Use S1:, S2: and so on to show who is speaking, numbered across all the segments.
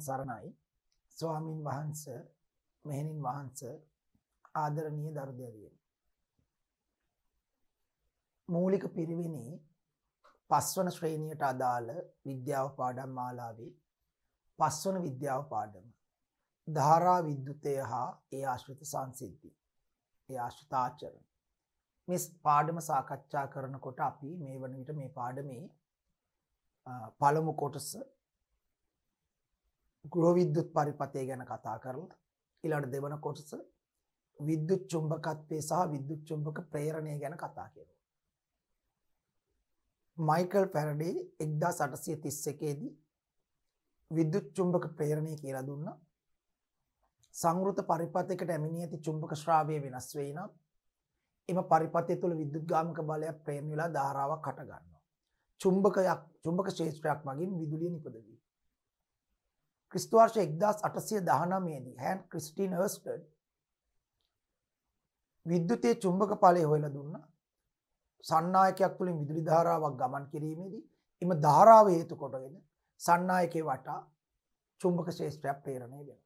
S1: සරණයි ස්වාමින් වහන්සේ මෙහෙණින් වහන්සේ ආදරණීය දරුදැරියනි මූලික පිරිවෙනේ පස්වන ශ්‍රේණියට අදාළ විද්‍යාව පාඩම් මාලාවේ පස්වන විද්‍යාව පාඩම ධාරා විද්‍යුතය හා ඒ ආශ්‍රිත සංසිද්ධි ඒ ආශ්‍රිත ආචරණ මේ පාඩම සාකච්ඡා කරනකොට අපි මේ වන විට මේ පාඩමේ පළමු කොටස ගෘහ විද්‍යුත් පරිපථය ගැන කතා කරලා ඊළඟ දෙවන කොටස විද්‍යුත් චුම්බකත්වය සහ විද්‍යුත් චුම්බක ප්‍රේරණය ගැන කතා කරනවා. මයිකල් ෆැරඩේ 1831 දී විද්‍යුත් චුම්බක ප්‍රේරණය කියලා දුන්නා. සංවෘත පරිපථයකට ඇමිණී ඇති චුම්බක ශ්‍රාවය වෙනස් වෙයි නම් එම පරිපථය තුළ විද්‍යුත්ගාමික බලයක් ප්‍රේරණය වෙලා ධාරාවක් හට ගන්නවා. චුම්බක ක්ෂේත්‍රයක් මගින් විදුලිය නිපදවී. ක්‍රිස්තු වර්ෂ 1819 දී හැන් ක්‍රිස්ටින් හර්ස්ටඩ් විද්‍යුතයේ චුම්බක ඵලය හොයලා දුන්නා. සන්නායකයක් තුළින් විදුලි ධාරාවක් ගමන් කිරීමේදී එම ධාරාව හේතු කොටගෙන සන්නායකයේ වටා චුම්බක ක්ෂේත්‍රයක් ප්‍රේරණය වෙනවා.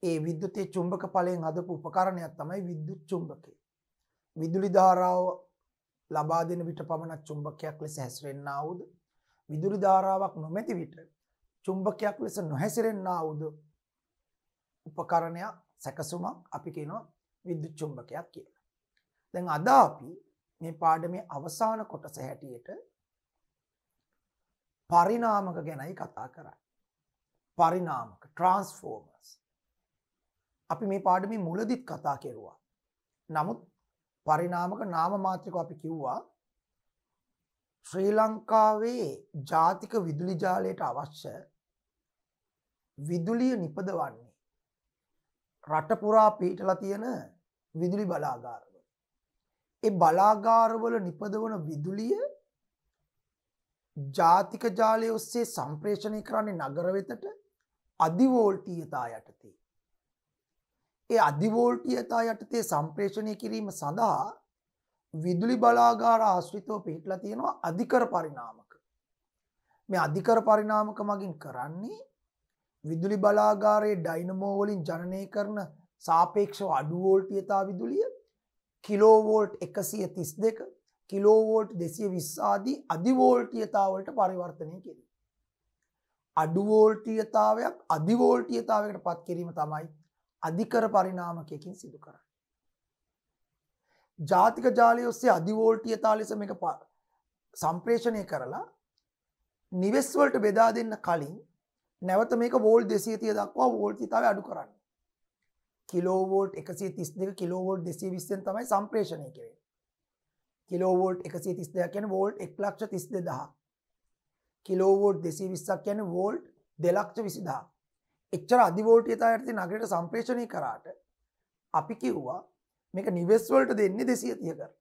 S1: ඒ විද්‍යුතයේ චුම්බක ඵලයෙන් හදපු උපකරණයක් තමයි විද්‍යුත් චුම්බකය. විදුලි ධාරාව ලබා දෙන විට පමණක් චුම්බකයක් ලෙස හැසිරෙන්නා වූද විදුලි ධාරාවක් නොමැති විට චුම්බකයක් ලෙස නොහැසිරෙන්නා වූද උපකරණයක් සැකසුමක් අපි කියනවා විද්‍යුත් චුම්බකයක් කියලා. දැන් අද අපි මේ පාඩමේ අවසාන කොටස හැටියට පරිණාමක ගැනයි කතා කරන්නේ. පරිණාමක ට්‍රාන්ස්ෆෝමර්ස්. අපි මේ පාඩමේ මුලදිත් කතා කෙරුවා. නමුත් පරිණාමක නාම මාත්‍රිකව අපි කිව්වා ශ්‍රී ලංකාවේ ජාතික විදුලි ජාලයට අවශ්‍ය විදුලිය නිපදවන්නේ රට පුරා පිහිටලා තියෙන විදුලි බලාගාරවල. ඒ බලාගාරවල නිපදවන විදුලිය ජාතික ජාලය ඔස්සේ සම්ප්‍රේෂණය කරන්නේ නගර වෙතට අධිවෝල්ටීයතා යටතේ. ඒ අධිවෝල්ටීයතා යටතේ සම්ප්‍රේෂණය කිරීම සඳහා විදුලි බලාගාර ආශ්‍රිතව පිහිටලා තියෙනවා අධිකර පරිණාමක. මේ අධිකර පරිණාමක මගින් කරන්නේ විදුලි බලාගාරයේ ඩයිනමෝ වලින් ජනනය කරන සාපේක්ෂව අඩු වෝල්ටීයතා විදුලිය කිලෝවෝල්ට් 132 කිලෝවෝල්ට් 220 ආදී අධිවෝල්ටීයතා වලට පරිවර්තනය කිරීම. අඩු වෝල්ටීයතාවයක් අධිවෝල්ටීයතාවයකට පත් කිරීම තමයි අධිකර පරිණාමකයකින් සිදු කරන්නේ. ජාතික ජාලය ඔස්සේ අධිවෝල්ටීයතා ලෙස මේක සම්ප්‍රේෂණය කරලා නිවෙස් වලට බෙදා දෙන්න කලින් නැවත මේක වෝල්ට් 230 දක්වා වෝල්ටීයතාවය අඩු කරන්න. කිලෝවෝල්ට් 132 කිලෝවෝල්ට් 220 තමයි සම්ප්‍රේෂණය කරන්නේ. කිලෝවෝල්ට් 132 කියන්නේ වෝල්ට් 1,32,000. කිලෝවෝල්ට් 220ක් කියන්නේ වෝල්ට් 2,20,000. එච්චර අධිවෝල්ටීයතා යටතේ නගරයට සම්ප්‍රේෂණය කරාට අපි කිව්වා මේක නිවෙස් වලට දෙන්නේ 230 කරලා.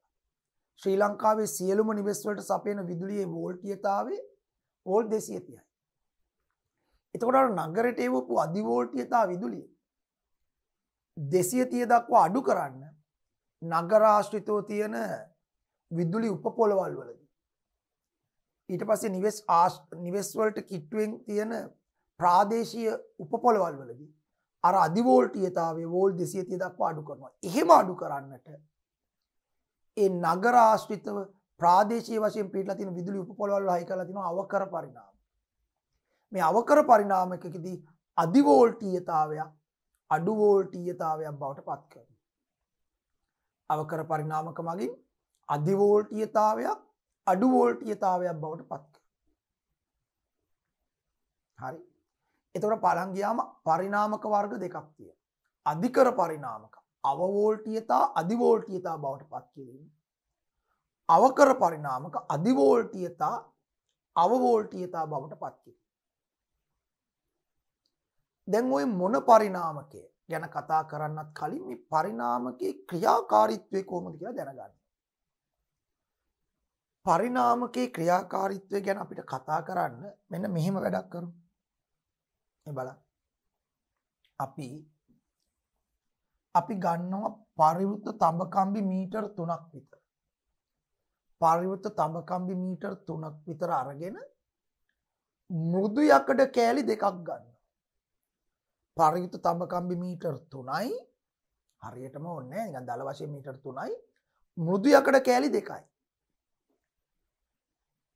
S1: ශ්‍රී ලංකාවේ සියලුම නිවෙස් වලට සපයන විදුලියේ වෝල්ටීයතාවය වෝල්ට් 230යි. එතකොට අර නගරයට එවපු අධිවෝල්ටීයතා විදුලිය 230 දක්වා අඩු කරන්න නගර ආශ්‍රිතව තියෙන විදුලි උපපොළවල් වලදී ඊට පස්සේ නිවෙස් වලට කිට්ටුවෙන් තියෙන ප්‍රාදේශීය උපපොළවල් වලදී අර අධිවෝල්ටීයතාවයේ වෝල්ට් 230 දක්වා අඩු කරනවා. එහෙම අඩු කරන්නට ඒ නගර ආශ්‍රිතව ප්‍රාදේශීය වශයෙන් පිටලා තියෙන විදුලි උපපොළවල් වල හයි කරලා තියෙනවා අවකර පරිණාම. මේ අවකර පරිණාමකකදී අධිවෝල්ටීයතාවය අඩු වෝල්ටීයතාවයක් බවට පත් කරනවා. අවකර පරිණාමක මගින් අධිවෝල්ටීයතාවයක් අඩු වෝල්ටීයතාවයක් බවට පත් කරනවා. හරි. එතකොට බලන් ගියාම පරිණාමක වර්ග දෙකක් තියෙනවා. අධිකර පරිණාමක අවවෝල්ටීයතා අධිවෝල්ටීයතා බවට පත් කිරීම. අවකර පරිණාමක අධිවෝල්ටීයතා අවවෝල්ටීයතා බවට පත් කිරීම. දැන් ওই මොන පරිණාමකය ගැන කතා කරන්නත් කලින් මේ පරිණාමකයේ ක්‍රියාකාරීත්වය කොහොමද කියලා දැනගන්න. පරිණාමකයේ ක්‍රියාකාරීත්වය ගැන අපිට කතා කරන්න මෙන්න මෙහෙම වැඩක් කරමු. මේ බලන්න. අපි ගන්නවා පරිවෘත්ත තඹකම්බි මීටර් 3ක් විතර. පරිවෘත්ත තඹකම්බි මීටර් 3ක් විතර අරගෙන මෘදු යකඩ කෑලි දෙකක් ගන්නවා. පරියුත තඹකම්බි මීටර් 3යි. හරියටම ඕනේ නැහැ. නිකන් දල වශයෙන් මීටර් 3යි. මෘදු යකඩ කෑලි 2යි.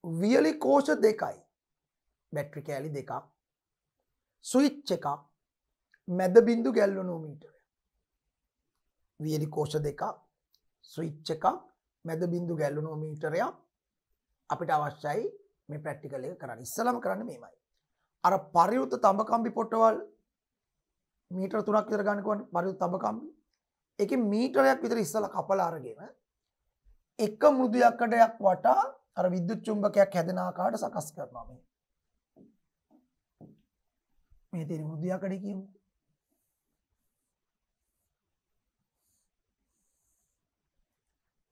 S1: වියලි කෝෂ 2යි. බැටරි කෑලි 2ක්. ස්විච් එකක්. මැද බිඳු ගැල්වනෝමීටරය. වියලි කෝෂ 2ක්. ස්විච් එකක්. මැද බිඳු ගැල්වනෝමීටරයක් අපිට අවශ්‍යයි මේ ප්‍රැක්ටිකල් එක කරන්න. ඉස්සලම කරන්න මේමයි. අර පරිවෘත තඹකම්බි පොටවල් මීටර 3ක් විතර ගන්න කොහොමද පරිවෘත තඹකම්බි? ඒකේ මීටරයක් විතර ඉස්සලා කපලා අරගෙන එක මෘදු යකඩයක් වටා අර විද්‍යුත් චුම්බකයක් හැදෙන ආකාරයට සකස් කරනවා මේ. මේ තියෙන මෘදු යකඩේ කියමු.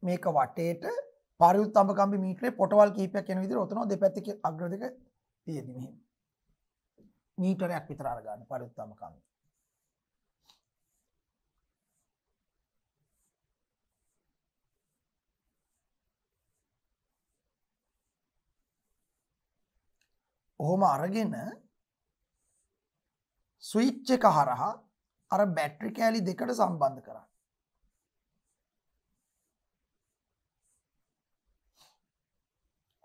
S1: මේක වටේට පරිවෘත තඹකම්බි මීටරේ පොටවල් කීපයක් යන විදිහට ඔතන දෙපැත්තේ අග්‍ර දෙක තියෙදි මෙහෙම. මීටරයක් විතර අරගන්න පරිවෘත තඹකම්බි. ඔහොම අරගෙන ස්විච් එක හරහා අර බැටරි කෑලි දෙකට සම්බන්ධ කරන්න.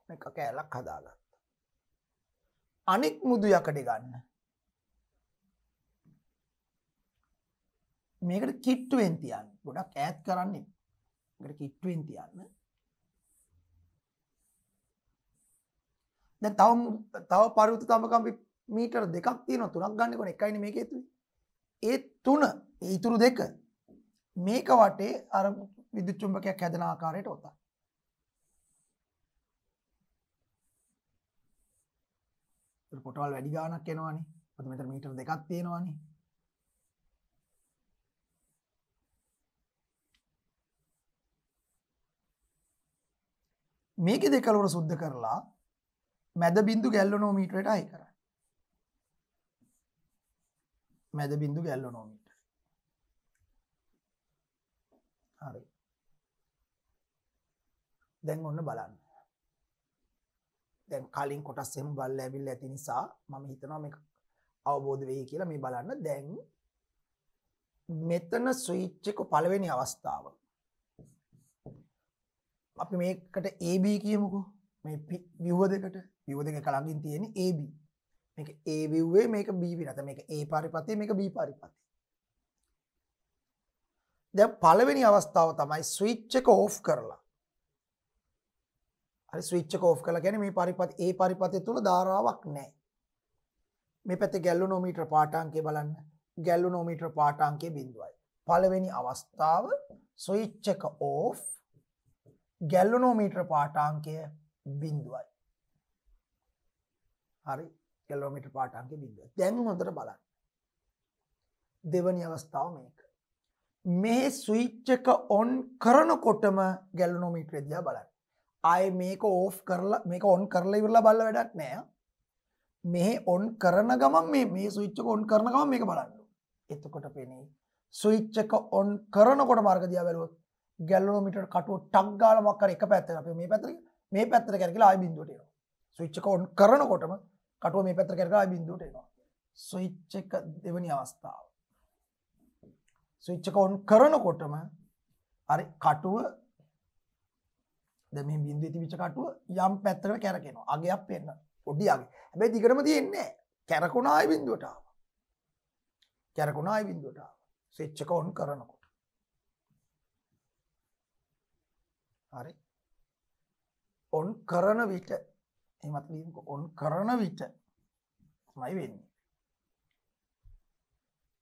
S1: මේක කෑල්ලක් හදාගත්තා. අනෙක් මුදු යකඩ ගන්න. මේකට කිට්ටුවෙන් තියන්න. ගොඩක් ඈත් කරන්නේ. මේකට කිට්ටුවෙන් තියන්න. දැන් තව පරිවෘත තඹකම්බි මීටර 2ක් තියෙනවා 3ක් ගන්න කොන එකයිනේ මේකේ ඇතුලේ. ඒ 3 ඒ ඉතුරු 2 මේක වටේ අර විද්‍යුත් චුම්බකයක් හැදෙන ආකාරයට ඔතන. ඒක පොටවල් වැඩි ගාණක් එනවනේ. මොකද මෙතන මීටර 2ක් තියෙනවනේ. මේකේ දෙකලවර සුද්ධ කරලා මැද බිඳු ගැල්වනෝමීටරයට අය කරන්න. මැද බිඳු ගැල්වනෝමීටර. හරි. දැන් ඔන්න බලන්න. දැන් කලින් කොටස් එහෙම බලලා ඇවිල්ලා ඇති නිසා මම හිතනවා මේක අවබෝධ වෙයි කියලා මේ බලන්න. දැන් මෙතන ස්විච් එක පළවෙනි අවස්ථාව. අපි මේකට AB කියමුකෝ. මේ view දෙකට view දෙක එක ළඟින් තියෙන AB. මේක A view එක මේක B view නැත්නම් මේක A පරිපථය මේක B පරිපථය. දැන් පළවෙනි අවස්ථාව තමයි ස්විච් එක ඕෆ් කරලා. හරි ස්විච් එක ඕෆ් කරලා කියන්නේ මේ පරිපථය A පරිපථය තුල ධාරාවක් නැහැ. මේ පැත්තේ ගැල්වනෝමීටර පාඨාංකය බලන්න. ගැල්වනෝමීටර පාඨාංකය 0යි. පළවෙනි අවස්ථාව ස්විච් එක ඕෆ් ගැල්වනෝමීටර පාඨාංකය 0යි. හරි ගැල්වනෝමීටර පාඨාංකය 0යි. දැන් හොඳට බලන්න. දෙවැනි අවස්ථාව මේක. මේ ස්විච් එක ඔන් කරනකොටම ගැල්වනෝමීටරය දිහා බලන්න. ආයේ මේක ඕෆ් කරලා මේක ඔන් කරලා ඉවරලා බලලා වැඩක් නෑ. මේ ඔන් කරන ගමන් මේ ස්විච් එක ඔන් කරන ගමන් මේක බලන්න. එතකොට පේන්නේ ස්විච් එක ඔන් කරනකොට මාර්ග දිහා බැලුවොත් ගැල්වනෝමීටර කටුව ටක් ගාලා මොකක් හරි එක පැත්තකට අපි මේ පැත්තට කරකිලා ආයි බිඳුවට එනවා. ස්විච් එක ඔන් කරනකොටම කටුව මේ පැත්තට කරකිලා ආයි බිඳුවට එනවා. ස්විච් එක දෙවෙනි අවස්ථාව. ස්විච් එක ඔන් කරනකොටම හරි කටුව දැන් මේ බිඳුවේ තිබිච්ච කටුව යම් පැත්තකට කැරකෙනවා. අගයක් පෙන්න. පොඩි අගේ. හැබැයි දිගටම තියෙන්නේ නැහැ. කැරකුණා ආයි බිඳුවට ආවා. කැරකුණා ආයි බිඳුවට ආවා. ස්විච් එක ඔන් කරනකොට. හරි. ඔන් කරන විට එහෙමත් ලියමුකෝ ඔන් කරන විට තමයි වෙන්නේ.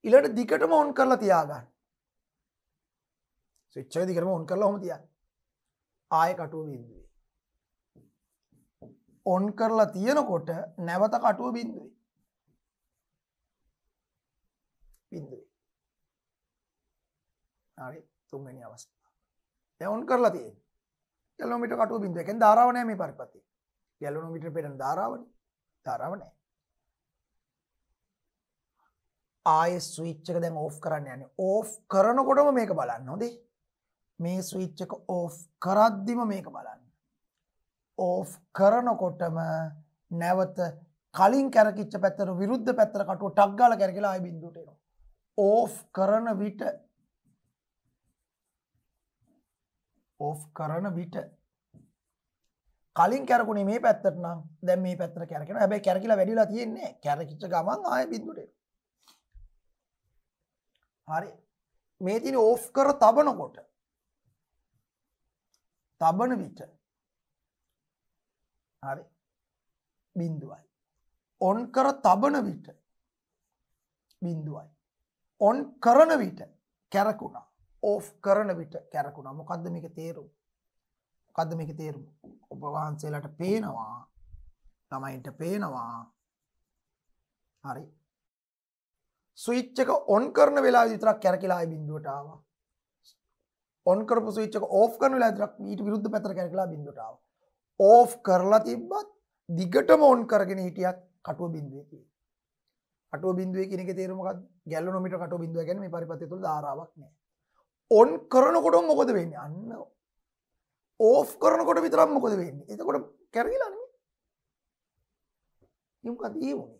S1: ඊළඟ දිගටම ඔන් කරලා තියාගන්න. ස්විච් එක දිගටම ඔන් කරලා ඔහොම තියන්න. ආයෙ කටුව බිඳුවේ. ඔන් කරලා තියෙනකොට නැවත කටුව බිඳුවේ. බිඳුවේ. හරි තුන්වෙනි අවස්ථාව. දැන් ඔන් කරලා තියෙන්නේ. ගැල්වනෝමීටර කටුව බිඳුව. ඒ කියන්නේ ධාරාව නැහැ මේ පරිපථයේ. ගැල්වනෝමීටර පෙරන ධාරාවනේ. ධාරාව නැහැ. ආයෙ ස්විච් එක දැන් ඕෆ් කරන්න යන්නේ. ඕෆ් කරනකොටම මේක බලන්න හොඳේ. මේ ස්විච් එක ඕෆ් කරද්දිම මේක බලන්න. ඕෆ් කරනකොටම නැවත කලින් කැරකිච්ච පැත්තට විරුද්ධ පැත්තට කටුව ටක් ගාලා කැරකිලා ආයෙ බිඳුවට එනවා. ඕෆ් කරන විට කලින් කැරකුණේ මේ පැත්තට නම් දැන් මේ පැත්තට කැරකෙනවා. හැබැයි කැරකිලා වැඩිලා තියෙන්නේ නැහැ. කැරකිච්ච ගමන් ආයෙ බිඳුවට එනවා. හරි. මේ තියෙන ඕෆ් කර තබනකොට තබන විට හරි බිඳුවයි. ඔන් කර තබන විට බිඳුවයි. ඔන් කරන විට කැරකුණා. ඕෆ් කරන විට කැරකුණා. මොකද්ද මේකේ තේරුම? ඔබ වහන්සේලාට පේනවා, ළමයින්ට පේනවා. හරි. ස්විච් එක ඔන් කරන වෙලාවෙ විතරක් කැරකිලා ආයි බිඳුවට ආවා. ඔන් කරපු ස්විච් එක ඕෆ් කරන වෙලාවෙ විතරක් ඊට විරුද්ධ පැත්තට කැරකිලා බිඳුවට ආවා. ඕෆ් කරලා තිබ්බත් දිගටම ඔන් කරගෙන හිටියත් කටුව බිඳුවේ තියෙනවා. කටුව බිඳුවේ කියන එකේ තේරුම මොකද්ද? ගැලනෝමීටර කටුව බිඳුව කියන්නේ මේ පරිපථය තුල ධාරාවක් නැහැ. ඔන් කරනකොට මොකද වෙන්නේ? අන්න ඕෆ් කරනකොට විතරක් මොකද වෙන්නේ? එතකොට කැරකිලා නෙමෙයි. මොකද ඊවුනේ?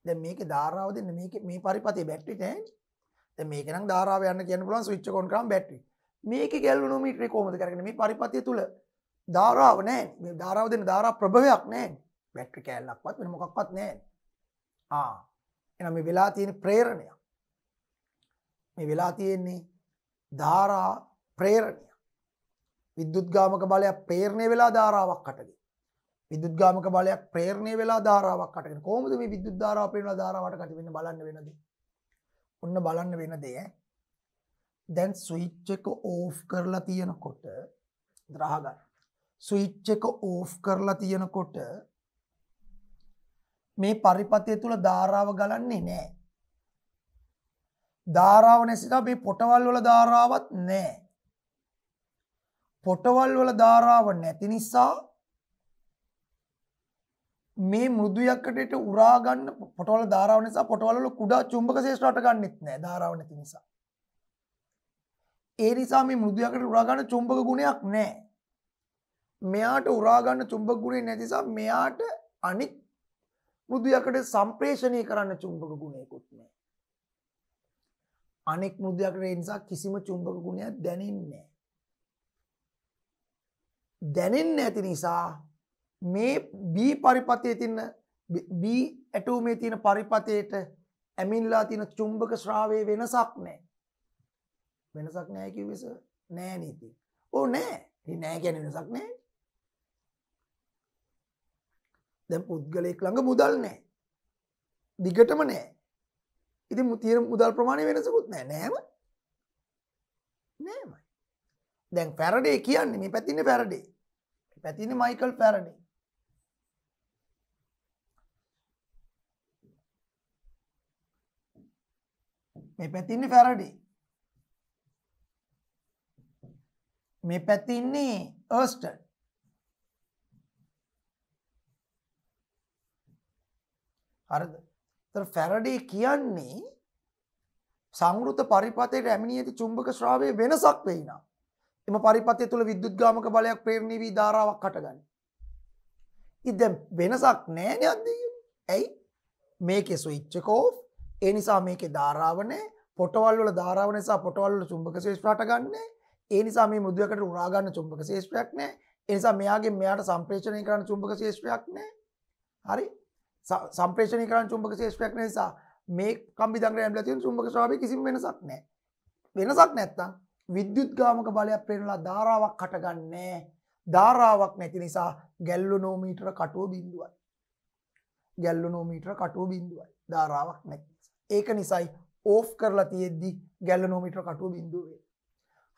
S1: දැන් මේකේ ධාරාව දෙන්න මේ පරිපථයේ බැටරි නැහැ. දැන් මේක නම් ධාරාව යන්න කියන්න පුළුවන් ස්විච් එක ඔන් කරාම බැටරි. මේකේ ගැලනෝමීටරේ කොහොමද කරන්නේ? මේ පරිපථය තුල ධාරාව නැහැ. මේ ධාරාව දෙන්න ධාරා ප්‍රභවයක් නැහැ. බැටරි කෑල්ලක්වත් වෙන මොකක්වත් නැහැ. එහෙනම් මේ වෙලා තියෙන ප්‍රේරණය. මේ වෙලා තියෙන්නේ ධාරා ප්‍රේරණය. විද්‍යුත්ගාමක බලයක් ප්‍රේරණය වෙලා ධාරාවක් හටගෙන. විද්‍යුත්ගාමක බලයක් ප්‍රේරණය වෙලා ධාරාවක් හටගෙන. කොහොමද මේ විද්‍යුත් ධාරාව ප්‍රේරණය වෙලා ධාරාවට කට වෙන්නේ බලන්න වෙන දේ. ඔන්න බලන්න වෙන දේ. දැන් ස්විච් එක ඕෆ් කරලා තියෙනකොට දරහගන්න. ස්විච් එක ඕෆ් කරලා තියෙනකොට මේ පරිපථය තුල ධාරාව ගලන්නේ නැහැ. ධාරාව නැසිලා මේ පොටවල් වල ධාරාවක් නැහැ. පොටවල් වල ධාරාව නැති නිසා මේ මෘදු යකඩට උරා ගන්න පොටවල ධාරාව නිසා පොටවල වල කුඩා චුම්බක ශේෂ්ඨ ගන්නෙත් නැහැ ධාරාව නැති නිසා. ඒ නිසා මේ මෘදු යකඩට උරා ගන්න චුම්බක ගුණයක් නැහැ. මෙයාට උරා ගන්න චුම්බක ගුණය නැති නිසා මෙයාට අනිත් මෘදු යකඩ සම්ප්‍රේෂණය කරන්න චුම්බක ගුණයකුත් නැහැ. අනෙක් මෘදු යකඩේ නිසා කිසිම චුම්බක ගුණයක් දැනෙන්නේ නැහැ. දැනෙන්නේ නැති නිසා මේ B පරිපථයේ තියෙන B ඇටෝමේ තියෙන පරිපථයට ඇමින්ලා තියෙන චුම්බක ශ්‍රාවයේ වෙනසක් නැහැ. වෙනසක් නැහැ කිව්වෙස නෑ නීති. ඕ නෑ. ඉතින් නෑ කියන්නේ වෙනසක් නෑ. දැන් පුද්ගලයෙක් ළඟ මුදල් නැහැ. දිගටම නැහැ. ඉතින් තියෙන මුදල් ප්‍රමාණය වෙනසකුත් නැහැ. නෑම. නෑමයි. දැන් ෆැරඩේ කියන්නේ මේ පැත්තේ ඉන්නේ ෆැරඩේ. මේ පැත්තේ ඉන්නේ මයිකල් ෆැරඩේ. මේ පැත්තේ ඉන්නේ ෆැරඩේ. මේ පැත්තේ ඉන්නේ අර්ස්ටන්. හරිද? ඒතර ෆැරඩේ කියන්නේ සංවෘත පරිපථයට ඇමිණී ඇති චුම්බක ශ්‍රාවයේ වෙනසක් වෙයි නම් එම පරිපථය තුළ විද්‍යුත්ගාමක බලයක් ප්‍රේරණය වී ධාරාවක් හටගන්නේ. ඉතින් දැන් වෙනසක් නැහැ නේද? ඇයි? මේකේ ස්විච් එක ඕෆ්. ඒ නිසා මේකේ ධාරාව නැහැ. පොටවල් වල ධාරාව නිසා පොටවල් වල චුම්බක ශේෂ්ත්‍රය හටගන්නේ. ඒ නිසා මේ මෘදු යකඩ උරා ගන්න චුම්බක ශේෂ්ත්‍රයක් නැහැ. ඒ නිසා මෙයාට සම්ප්‍රේෂණය කරන්න චුම්බක ශේෂ්ත්‍රයක් නැහැ. හරි? සම්ප්‍රේෂණය කරන්න චුම්බක ශේෂ්ත්‍රයක් නිසා මේ කම්බි දංග්‍රය ඇම්බිලා තියෙන චුම්බක ශ්‍රාවයේ කිසිම වෙනසක් නැහැ. වෙනසක් නැත්තම් විද්‍යුත්ගාමක බලයක් ප්‍රේරණලා ධාරාවක් හටගන්නේ. ධාරාවක් නැති නිසා ගැල්වනෝමීටර කටුව බිඳුවයි. ගැල්වනෝමීටර කටුව බිඳුවයි. ධාරාවක් නැති නිසා. ඒක නිසායි ඕෆ් කරලා තියෙද්දි ගැල්වනෝමීටර කටුව බිඳුව වෙන්නේ.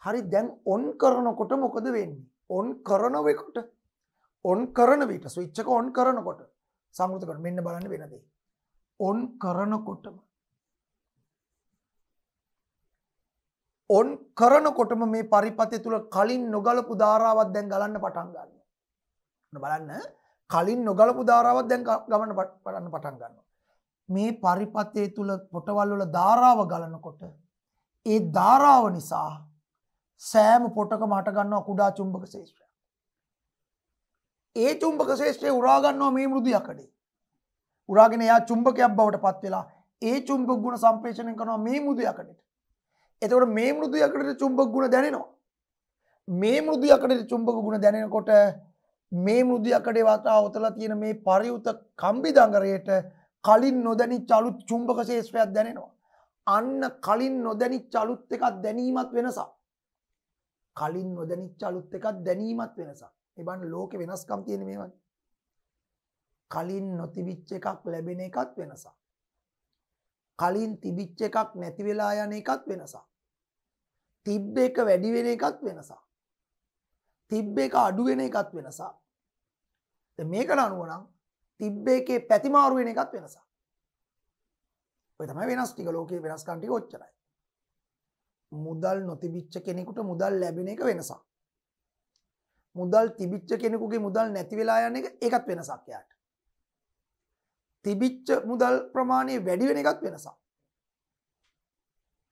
S1: හරි දැන් ඔන් කරනකොට මොකද වෙන්නේ? ඔන් කරන විට ස්විච් එක ඔන් කරනකොට සංවෘත කරන මෙන්න බලන්න වෙන දේ. ඔන් කරනකොටම මේ පරිපථය තුල කලින් නොගලපු ධාරාවක් දැන් ගලන්න පටන් ගන්නවා. බලන්න කලින් නොගලපු ධාරාවක් දැන් ගමන්න පටන් ගන්නවා. මේ පරිපථය තුල පොටවල් වල ධාරාව ගලනකොට ඒ ධාරාව නිසා සෑම පොටකම හට ගන්නවා කුඩා චුම්බක ශේෂ්ත්‍රයක්. ඒ චුම්බක ශේෂ්ත්‍රය උරා ගන්නවා මේ මෘදු යකඩේ. උරාගෙන එයා චුම්බකයක් බවට පත් වෙලා ඒ චුම්බක ගුණ සම්ප්‍රේෂණය කරනවා මේ මෘදු යකඩට. එතකොට මේ මෘදු යකඩට චුම්බක ගුණ දැනෙනවා. මේ මෘදු යකඩට චුම්බක ගුණ දැනෙනකොට මේ මෘදු යකඩේ වටාවතලා තියෙන මේ පරිවෘත කම්බි දඟරයට කලින් නොදැනිච්ච අලුත් චුම්බක ශේෂ්ත්‍රයක් දැනෙනවා. අන්න කලින් නොදැනිච්ච අලුත් එකක් දැනීමත් වෙනසක්. කලින් නොදැනිච්ච අලුත් එකක් දැනීමත් වෙනසක්. ඒ බලන්න ලෝකේ වෙනස්කම් තියෙන මේවා. කලින් නොතිබිච්ච එකක් ලැබෙන එකත් වෙනසක්. කලින් තිබිච්ච එකක් නැති වෙලා යන එකත් වෙනසක්. තිබ්බ එක වැඩි වෙන එකත් වෙනසක්. තිබ්බ එක අඩු වෙන එකත් වෙනසක්. දැන් මේකට අනුව නම් තිබ්බ එකේ පැතිමාරු වෙන එකත් වෙනසක්. ඔය තමයි වෙනස් ටික ලෝකයේ වෙනස්කම් ටික ඔච්චරයි. මුදල් නොතිබිච්ච කෙනෙකුට මුදල් ලැබෙන එක වෙනසක්. මුදල් තිබිච්ච කෙනෙකුගේ මුදල් නැති වෙලා යන එක ඒකත් වෙනසක් යාට. තිබිච්ච මුදල් ප්‍රමාණය වැඩි වෙන එකත් වෙනසක්.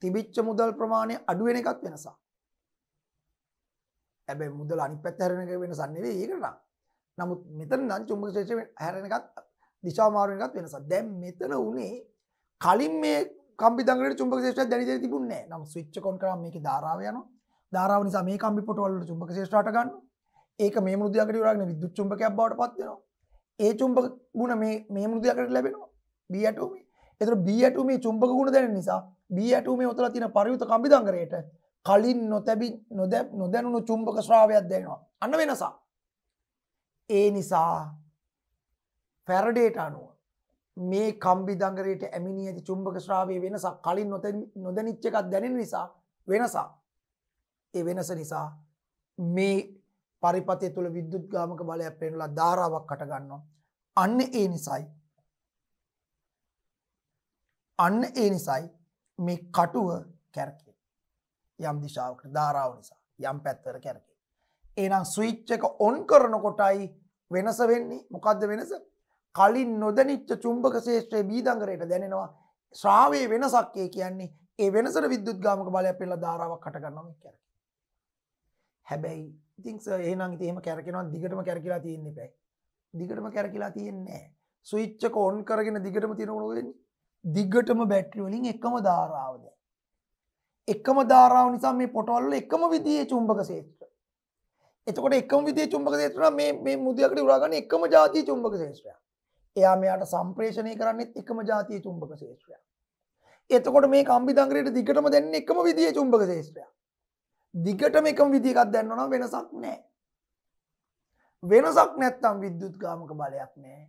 S1: තිබිච්ච මුදල් ප්‍රමාණය අඩු වෙන එකත් වෙනසක්. හැබැයි මුදල් අනිත් පැත්ත හැරෙන එක වෙනසක් නෙවෙයි ඒකට නම්. නමුත් මෙතන නම් චුම්බක ක්ෂේත්‍රය හැරෙන එකත් දිශාව මාරු වෙන එකත් වෙනසක්. දැන් මෙතන උනේ කලින් මේ කම්බි දඟලට චුම්බක ක්ෂේත්‍රයක් දැනි තිබුණේ නැහැ. නමුත් ස්විච් එක ඔන් කරාම මේකේ ධාරාව යනවා. ධාරාව නිසා මේ කම්බි පොටවල වල චුම්බක ක්ෂේත්‍රය හට ගන්නවා. ඒක මේ මෘදු යකඩේ උරාගෙන විද්‍යුත් චුම්බකයක් බවට පත් වෙනවා. ඒ චුම්බක ගුණ මේ මෘදු යකඩට ලැබෙනවා. B ඇටෝමේ. ඒතර B ඇටෝමේ චුම්බක ගුණ දැනෙන නිසා B ඇටෝමේ උතලා තියෙන පරිවෘත කම්බි දඟරයට කලින් නොදැනුණු චුම්බක ශ්‍රාවයක් දැනෙනවා. අන්න වෙනසක්. ඒ නිසා ෆැරඩේට අනුව මේ කම්බි දඟරයට ඇමිනී ඇති චුම්බක ශ්‍රාවයේ වෙනසක් කලින් නොදැනිච්ච එකක් දැනෙන නිසා වෙනසක්. ඒ වෙනස නිසා මේ පරිපථය තුළ විද්‍යුත් ගාමක බලයක් පෙන්නලා ධාරාවක් හට ගන්නවා. අන්න ඒ නිසායි මේ කටුව කැරකෙන්නේ. යම් දිශාවකට ධාරාව නිසා යම් පැත්තකට කැරකෙන්නේ. එහෙනම් ස්විච් එක ඔන් කරනකොටයි වෙනස වෙන්නේ. මොකද්ද වෙනස? කලින් නොදැනිච්ච චුම්බක ක්ෂේත්‍රයේ B දඟරයට දැනෙනවා. ශ්‍රාවයේ වෙනසක් ඒ කියන්නේ. ඒ වෙනසට විද්‍යුත් ගාමක බලයක් පෙන්නලා ධාරාවක් හට ගන්නවා මේ කැරකෙන්නේ. හැබැයි ඉතින් සර් එහෙනම් ඉතින් එහෙම කැරකෙනවා දිගටම කැරකිලා තියෙන්නේ බෑ. දිගටම කැරකිලා තියෙන්නේ නැහැ. ස්විච් එක ඔන් කරගෙන දිගටම තියනකොට වෙන්නේ. දිගටම බැටරි වලින් එකම ධාරාව දැන්. එකම ධාරාව නිසා මේ පොටවල වල එකම විදිහේ චුම්බක ක්ෂේත්‍ර. එතකොට එකම විදිහේ චුම්බක ක්ෂේත්‍ර නම් මේ මුදු යකඩ උරා ගන්න එකම જાතිය චුම්බක ක්ෂේත්‍රයක්. එයා මෙයාට සම්ප්‍රේෂණය කරන්නේත් එකම જાතිය චුම්බක ක්ෂේත්‍රයක්. එතකොට මේ කම්බි දඟරේට දිගටම දැනෙන්නේ එකම විදිහේ චුම්බක ක්ෂේත්‍රයක්. දිගටම එකම විදිහ එකක් දැනනවා නම් වෙනසක් නැහැ. වෙනසක් නැත්තම් විද්‍යුත් ගාමක බලයක් නැහැ.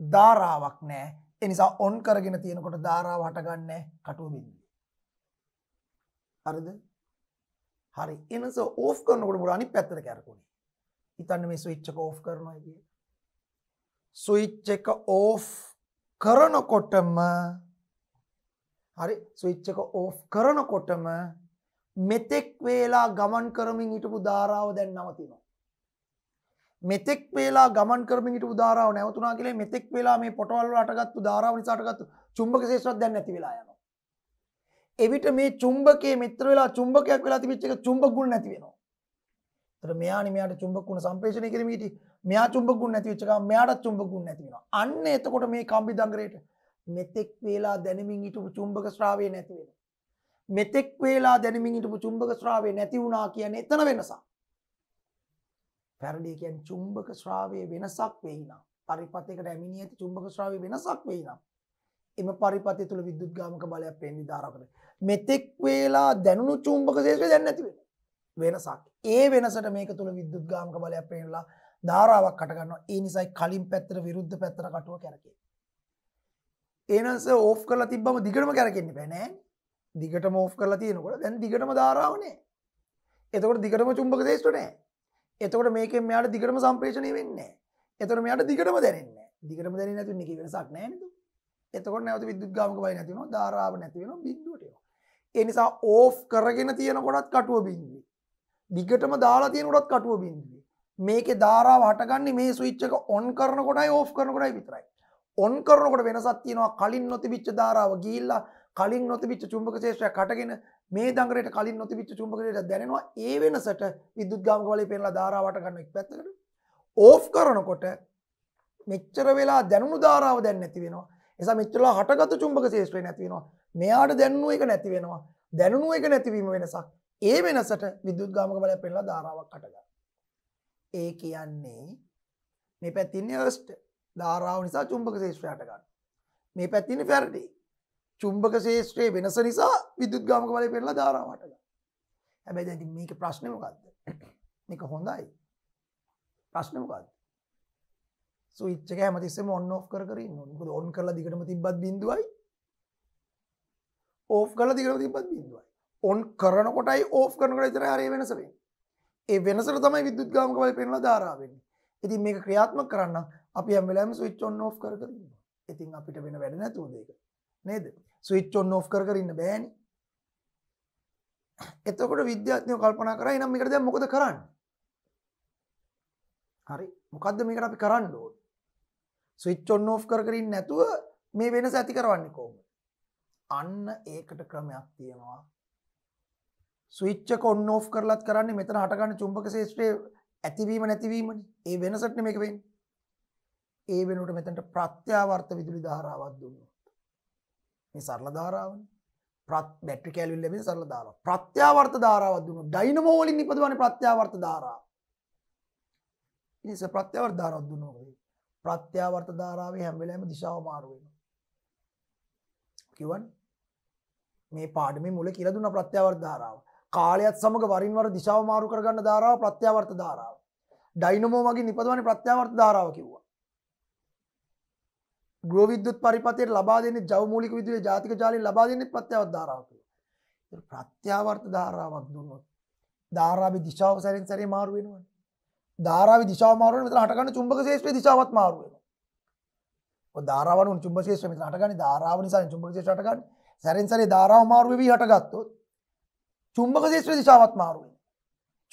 S1: ධාරාවක් නැහැ. ඒ නිසා ඔන් කරගෙන තියෙනකොට ධාරාව හටගන්නේ කටුව බින්දුවේ. හරිද? හරි. එනස ඕෆ් කරනකොට මොකද අනිත් පැත්තට කැරකුනේ. හිතන්න මේ ස්විච් එක ඕෆ් කරනවා කියන්නේ. ස්විච් එක ඕෆ් කරනකොටම හරි ස්විච් එක ඕෆ් කරනකොටම මෙතෙක් වේලා ගමන් කරමින් හිටපු ධාරාව දැන් නවතිනවා. මෙතෙක් වේලා ගමන් කරමින් හිටපු ධාරාව නැවතුණා කියලා මෙතෙක් වේලා මේ පොටවල් වල අටගත්තු ධාරාව නිසා අටගත්තු චුම්බක ක්ෂේත්‍රයක් දැන් නැති වෙලා යනවා. එවිට මේ චුම්බකයේ මෙතර වෙලා චුම්බකයක් වෙලා තිබිච්ච එක චුම්බක ගුණ නැති වෙනවා. ඒතර මෙයාට චුම්බක ගුණ සම්ප්‍රේෂණය කිරීම ඊටි මෙයා චුම්බක ගුණ නැති වෙච්ච ගමන් මෙයාටත් චුම්බක ගුණ නැති වෙනවා. අන්න එතකොට මේ කම්බි දඟරේට මෙතෙක් වේලා දැනෙමින් හිටපු චුම්බක ශ්‍රාවය නැති වෙනවා. මෙතෙක් වේලා දැනෙමින් හිටපු චුම්බක ශ්‍රාවය නැති වුණා කියන්නේ එතන වෙනසක්. ෆැරඩේ කියන්නේ චුම්බක ශ්‍රාවයේ වෙනසක් වෙයි නම් පරිපථයකට ඇමිනී ඇති චුම්බක ශ්‍රාවයේ වෙනසක් වෙයි නම් එම පරිපථය තුළ විද්‍යුත් ගාමක බලයක් පෙන්වි ධාරාවකට මෙතෙක් වේලා දැනුණු චුම්බක ක්ෂේත්‍රය දැන් නැති වෙනසක්. ඒ වෙනසට මේක තුළ විද්‍යුත් ගාමක බලයක් පෙන්වලා ධාරාවක් හට ගන්නවා. ඒ නිසායි කලින් පැත්තට විරුද්ධ පැත්තට කටුව කැරකෙන්නේ. එනස ඕෆ් කරලා තිබ්බම දිගටම කැරකෙන්න බෑ නෑ. දිගටම ඕෆ් කරලා තියෙනකොට දැන් දිගටම ධාරාව නෑ. එතකොට දිගටම චුම්බක ක්ෂේත්‍ර නෑ. එතකොට මේකෙන් මෙයාට දිගටම සම්ප්‍රේෂණය වෙන්නේ නැහැ. එතකොට මෙයාට දිගටම දැනෙන්නේ නැහැ. දිගටම දැනෙන්නේ නැතු වෙන එකේ වෙනසක් නැහැ නේද? එතකොට නැවත විද්‍යුත් ගාමක බලය නැති වෙනවා, ධාරාව නැති වෙනවා, බිඳුවට එනවා. ඒ නිසා ඕෆ් කරගෙන තියෙනකොටත් කටුව බිඳුවේ. දිගටම දාලා තියෙනකොටත් කටුව බිඳුවේ. මේකේ ධාරාව හටගන්නේ මේ ස්විච් එක ඔන් කරනකොටයි ඕෆ් කරනකොටයි විතරයි. ඔන් කරනකොට වෙනසක් තියෙනවා. කලින් නොතිබිච්ච ධාරාව ගිහිල්ලා කලින් නොතිබිච්ච චුම්බක ක්ෂේත්‍රයක් හටගෙන මේ දඟරේට කලින් නොතිබිච්ච චුම්බක ක්ෂේත්‍රයක් දැනෙනවා. ඒ වෙනසට විද්‍යුත් ගාමක බලය පෙරලා ධාරාව හට ගන්න එක පැත්තකට. ඕෆ් කරනකොට මෙච්චර වෙලා දැනුණු ධාරාව දැන් නැති වෙනවා. ඒ නිසා මෙච්චරලා හටගත්තු චුම්බක ක්ෂේත්‍රය නැති වෙනවා. මෙයාට දැනුණු එක නැති වෙනවා. දැනුණු එක නැතිවීම වෙනසක්. ඒ වෙනසට විද්‍යුත් ගාමක බලයක් පෙන්නලා ධාරාවක් හටගන්නවා. ඒ කියන්නේ මේ පැත්තේ ඉන්නේ අර්ස්ට්. ධාරාව නිසා චුම්බක ක්ෂේත්‍රය හටගන්නවා. මේ පැත්තේ ඉන්නේ ෆැරඩේ. චුම්බක ක්ෂේත්‍රයේ වෙනස නිසා විද්‍යුත් ගාමක බලය පෙන්නලා ධාරාව හටගන්නවා. හැබැයි දැන් ඉතින් මේකේ ප්‍රශ්නේ මොකද්ද? මේක හොඳයි. ප්‍රශ්නේ මොකද්ද? ස්විච් එක හැමතිස්සෙම ඔන් ඔෆ් කර කර ඉන්න ඕනේ. මොකද ඔන් කරලා දිගටම තිබ්බත් බිඳුවයි. ඕෆ් කරලා දිගටම තිබ්බත් බිඳුවයි. ඔන් කරනකොටයි ඕෆ් කරනකොට විතරයි හරිය වෙනස වෙන්නේ. ඒ වෙනසට තමයි විද්‍යුත් ගාමක බලය පෙන්නලා ධාරාව වෙන්නේ. ඉතින් මේක ක්‍රියාත්මක කරන්න අපි හැම වෙලාවෙම ස්විච් ඔන් ඔෆ් කර කර ඉන්නවා. ඉතින් අපිට වෙන වැඩ නැතුවද ඒක? නේද? ස්විච් ඔන් ඔෆ් කර කර ඉන්න බෑනේ. එතකොට විද්‍යාඥයෝ කල්පනා කරා එහෙනම් මේකට දැන් මොකද කරන්නේ? හරි. මොකද්ද මේකට අපි කරන්න ඕනේ? ස්විච් ඔන් ඔෆ් කර කර ඉන්නේ නැතුව මේ වෙනස ඇති කරවන්නේ කොහොමද? අන්න ඒකට ක්‍රමයක් තියෙනවා. ස්විච් එක ඔන් ඔෆ් කරලත් කරන්නේ මෙතන හටගන්න චුම්බක ක්ෂේත්‍රයේ ඇතිවීම නැතිවීමනේ. ඒ වෙනසටනේ මේක වෙන්නේ. ඒ වෙනුවට මෙතනට ප්‍රත්‍යාවර්ත විදුලි ධාරාවක් දුන්නොත්. මේ සරල ධාරාවනේ. බැටරි කැලවිල් ලැබෙන සරල ධාරාව. ප්‍රත්‍යාවර්ත ධාරාවක් දුන්නොත් ඩයිනමෝ වලින් නිපදවන්නේ ප්‍රත්‍යාවර්ත ධාරාව. ඉතින් ප්‍රත්‍යාවර්ත ධාරාවක් දුන්නොත් ප්‍රත්‍යාවර්ත ධාරාවේ හැම වෙලාවෙම දිශාව මාරු වෙනවා. කිව්වනේ මේ පාඩමේ මුල කියලා දුන්නා ප්‍රත්‍යාවර්ත ධාරාව. කාලයත් සමග වරින් වර දිශාව මාරු කරගන්න ධාරාව ප්‍රත්‍යාවර්ත ධාරාව. ඩයිනමෝ වගේ නිපදවන්නේ ප්‍රත්‍යාවර්ත ධාරාව කිව්වා. ගෘහ විද්‍යුත් පරිපථයට ලබා දෙන්නේ ජව මූලික විදුලිය ජාතික ජාලයෙන් ලබා දෙන්නේ ප්‍රත්‍යාවර්ත ධාරාව කිව්වා. ඒක ප්‍රත්‍යාවර්ත ධාරාවක් දුන්නොත් ධාරාවේ දිශාව සැරින් සැරේ මාරු වෙනවනේ. ධාරාවේ දිශාව මාරු වෙන මෙතන හටගන්න චුම්බක ක්ෂේත්‍රයේ දිශාවත් මාරු වෙනවා. ඔය ධාරාව වල චුම්බක ක්ෂේත්‍රය මෙතන හටගන්නේ ධාරාව නිසා චුම්බක ක්ෂේත්‍රය හටගන්නේ. සැරින් සැරේ ධාරාව මාරු වෙවි හටගත්තොත් චුම්බක ක්ෂේත්‍රයේ දිශාවත් මාරු වෙනවා.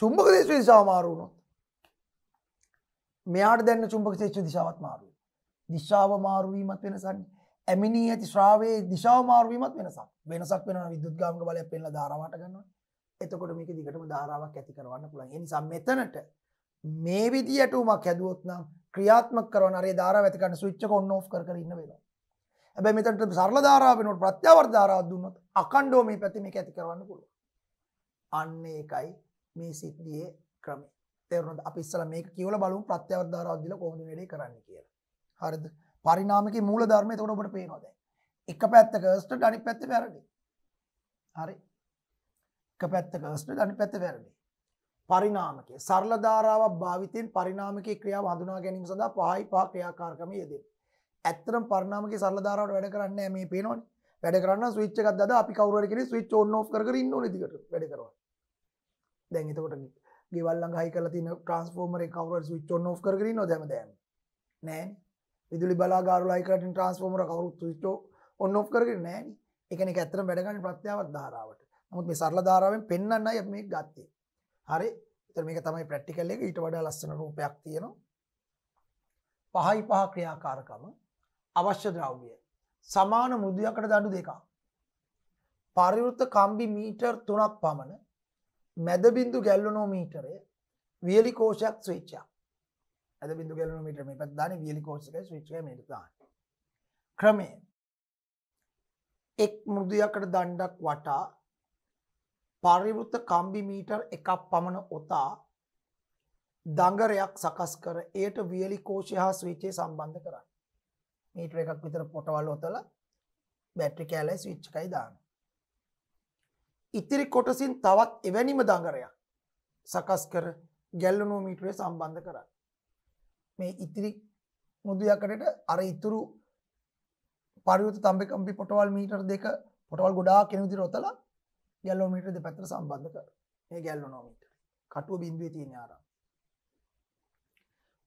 S1: චුම්බක ක්ෂේත්‍රයේ දිශාව මාරු වුණොත් මෙයාට දැනෙන චුම්බක ක්ෂේත්‍රයේ දිශාවත් මාරු වෙනවා. දිශාව මාරු වීමත් වෙනසක්. ඇමිනී ඇති ශ්‍රාවයේ දිශාව මාරු වීමත් වෙනසක්. වෙනසක් වෙනවා විද්‍යුත් ගාමක බලයක් පෙන්නලා ධාරාව හට ගන්නවා. එතකොට මේක දිගටම ධාරාවක් ඇති කරවන්න පුළුවන්. ඒ නිසා මෙතනට මේ විදියට උමක් හැදුවොත් නම් ක්‍රියාත්මක කරන අර ඒ ධාරාව ඇති කරන ස්විච් එක ඔන් ඔෆ් කර කර ඉන්න වෙනවා. හැබැයි මෙතනට සරල ධාරාව වෙනකොට ප්‍රත්‍යාවර්ත ධාරාවක් දුන්නොත් අකණ්ඩව මේ පැත්තේ මේක ඇති කරවන්න පුළුවන්. අන්න ඒකයි මේ සිද්ධියේ ක්‍රමය. තේරුණාද? අපි ඉස්සලා මේක කියවලා බලමු ප්‍රත්‍යාවර්ත ධාරාවක් දීලා කොහොමද වැඩේ කරන්නේ කියලා. හරිද? පරිණාමිකේ මූල ධර්මය එතකොට ඔබට පේනවා දැන්. එක පැත්තක අර්ස්ට් අනිත් පැත්තේ ෆැරඩේ. හරි. එක පැත්තක අර්ස්ට් අනිත් පැත්තේ ෆැරඩේ. පරිණාමකයේ සරල ධාරාවක් භාවිතයෙන් පරිණාමකයේ ක්‍රියාව හඳුනා ගැනීම සඳහා පහයි පහ ක්‍රියාකාරකම යෙදෙන. ඇත්තටම පරිණාමකයේ සරල ධාරාවට වැඩ කරන්නේ නැහැ මේ පේනවනේ. වැඩ කරන්න ස්විච් එකක් දාලා අපි කවුරු හරි කෙනෙක් ස්විච් ඔන් ඔෆ් කර කර ඉන්න ඕනේ දිගට වැඩ කරනවා. දැන් එතකොට ගෙවල් ළඟ හයි කරලා තියෙන ට්‍රාන්ස්ෆෝමර් එක කවුරු හරි ස්විච් ඔන් ඔෆ් කර කර ඉන්නවද හැමදාම? නෑනේ. විදුලි බලාගාරවල හයි කරලා තියෙන ට්‍රාන්ස්ෆෝමර් කවුරුත් ස්විච් ඔන් ඔෆ් කරගෙන නෑනේ. ඒ කියන්නේ ඒක ඇත්තටම වැඩ ගන්න ප්‍රත්‍යාවර්ත ධාරාවට. නමුත් මේ සරල ධාරාවෙන් පෙන්වන්නයි අපි මේක ගත්තේ. හරි. ඒතර මේක තමයි ප්‍රැක්ටිකල් එක. ඊට වඩා ලස්සන රූපයක් තියෙනවා. පහයි පහ ක්‍රියාකාරකම අවශ්‍ය ද්‍රව්‍ය සමාන මෘදු යකඩ දඬු දෙකක්. පරිවෘත කම්බි මීටර් 3ක් පමණ මැද බිඳු ගැල්වනෝමීටරය වියලි කෝෂයක් ස්විච් එකක්. මැද බිඳු ගැල්වනෝමීටර මේ පැත්ත දාන්නේ වියලි කෝෂයකයි ස්විච් එකයි මේක දාන්නේ. ක්‍රමය එක් මෘදු යකඩ දණ්ඩක් වටා පරිවෘත කම්බි මීටර් 1ක් පමණ ඔතා දඟරයක් සකස් කර එයට වියලි කෝෂය හා ස්විචය සම්බන්ධ කරන්න. මීටර එකක් විතර පොටවල් ඔතලා බැටරි කෑල්ලයි ස්විච් එකයි දාන්න. ඉතිරි කොටසින් තවත් එවැනිම දඟරයක් සකස් කර ගැල්වනෝමීටරය සම්බන්ධ කරන්න. මේ ඉතිරි මුදු යකඩට අර ඉතුරු පරිවෘත තම්බි කම්බි පොටවල් මීටර දෙක පොටවල් ගොඩාක් කෙනෙක් විදිහට ඔතලා ගැල්වනෝමීටර දෙපැත්තට සම්බන්ධ කරන්න. මේ ගැල්වනෝමීටර කටුව බිඳුවේ තියෙන ආරම්භ.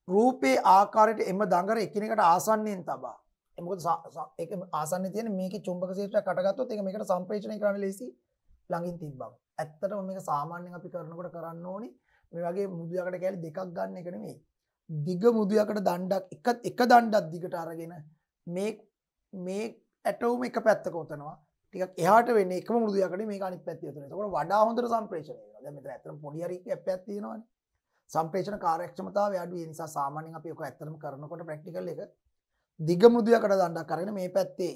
S1: රූපේ ආකාරයට එම දඟර එකිනෙකට ආසන්නයෙන් තබා. මොකද ඒක ආසන්නයේ තියෙන මේකේ චුම්බක ක්ෂේත්‍රයක් අටගත්තොත් ඒක මේකට සම්ප්‍රේෂණය කරන්න ලේසි ළඟින් තිබ්බම. ඇත්තටම මේක සාමාන්‍යයෙන් අපි කරනකොට කරන්න ඕනේ මේ වගේ මුදු යකඩ කැලි දෙකක් ගන්න එක නෙමෙයි. දිග මුදු යකඩ දණ්ඩක් එක දණ්ඩක් දිගට අරගෙන මේ ඇටෝම එක පැත්තක ඔතනවා. ටිකක් එහාට වෙන්නේ එකම මුදු යකඩේ මේක අනිත් පැත්තේ ඔතන. ඒකෝර වඩා හොඳට සම්ප්‍රේෂණය වෙනවා. දැන් මෙතන ඇත්තටම පොඩි හරි කැප්පයක් තියෙනවානේ. සම්ප්‍රේෂණ කාර්යක්ෂමතාවය අඩුයි. ඒ නිසා සාමාන්‍යයෙන් අපි ඔක ඇත්තටම කරනකොට ප්‍රැක්ටිකල් එක දිග මෘදුයකට දණ්ඩක් අරගෙන මේ පැත්තේ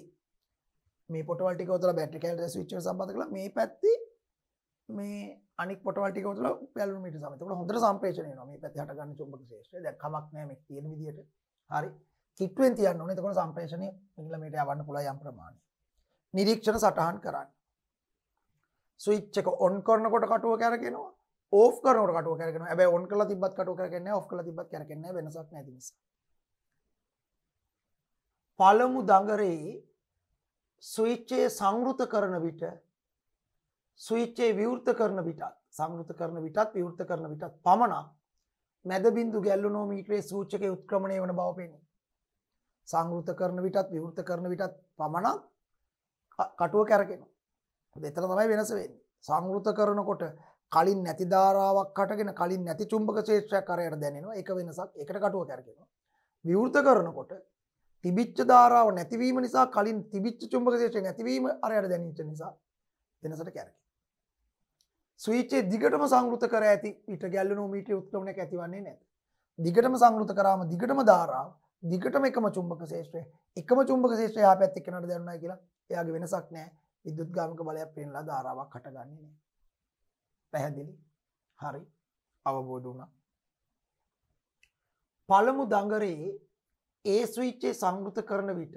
S1: මේ පොටවල් ටික උතලා බැටරි කැලරි ස්විච් එක සම්බන්ධ කරලා මේ පැත්තේ මේ අනික් පොටවල් ටික උතලා ගැලුනෝමීටර් සමග. එතකොට හොඳට සම්ප්‍රේෂණය වෙනවා. මේ පැත්තේ හටගන්න චුම්බක ක්ෂේත්‍රය. දැන් කමක් නැහැ මේ තියෙන විදිහට. හරි. කිට්ටුවෙන් තියන්න ඕනේ. එතකොට සම්ප්‍රේෂණය මිලිමීටර යවන්න පුළුවන් යම් ප්‍රමාණයක්. නිරීක්ෂණ සටහන් කරන්න. ස්විච් එක ඔන් කරනකොට කටුව කැරකෙනවා. ඕෆ් කරනකොට කටුව කැරකෙනවා. හැබැයි ඔන් කරලා තිබ්බත් කටුව කැරකෙන්නේ නැහැ. ඕෆ් කරලා තිබ්බත් කැරකෙන්නේ නැහැ. වෙනසක් නැති නිසා. පළමු දඟරේ ස්විච්චේ සංවෘත කරන විට ස්විච්චේ විවෘත කරන විටත් සංවෘත කරන විටත් විවෘත කරන විටත් පමණක් මැද බිඳු ගැල්වනෝමීටරයේ සූචකයේ උත්ක්‍රමණය වන බව පෙනේ. සංවෘත කරන විටත් විවෘත කරන විටත් පමණක් කටුව කැරකෙනවා. එතන තමයි වෙනස වෙන්නේ. සංවෘත කරනකොට කලින් නැති ධාරාවක් හටගෙන කලින් නැති චුම්බක ක්ෂේත්‍රයක් කරයට දැනෙනවා. ඒක වෙනසක්. ඒකට කටුව කැරකෙනවා. විවෘත කරනකොට තිබිච්ච ධාරාව නැතිවීම නිසා කලින් තිබිච්ච චුම්බක ක්ෂේත්‍රය නැතිවීම අරයට දැනෙච්ච නිසා වෙනසට කැරකෙනවා. ස්විච්චේ දිගටම සංවෘත කර ඇති ඊට ගැල්වනෝමීටරයේ උත්ක්‍රමණයක් ඇතිවන්නේ නැහැ. දිගටම සංවෘත කරාම දිගටම ධාරාව දිගටම එකම චුම්බක ක්ෂේත්‍රය එකම චුම්බක ක්ෂේත්‍රය එහා පැත්තේ කෙනාට දැනුණා කියලා එයාගේ වෙනසක් නැහැ. විද්‍යුත්ගාමික බලයක් පෙන්නලා ධාරාවක් හටගන්නේ නැහැ. පැහැදිලි? හරි. අවබෝධ වුණා. පළමු දඟරේ ඒ ස්විච්චේ සංවෘත කරන විට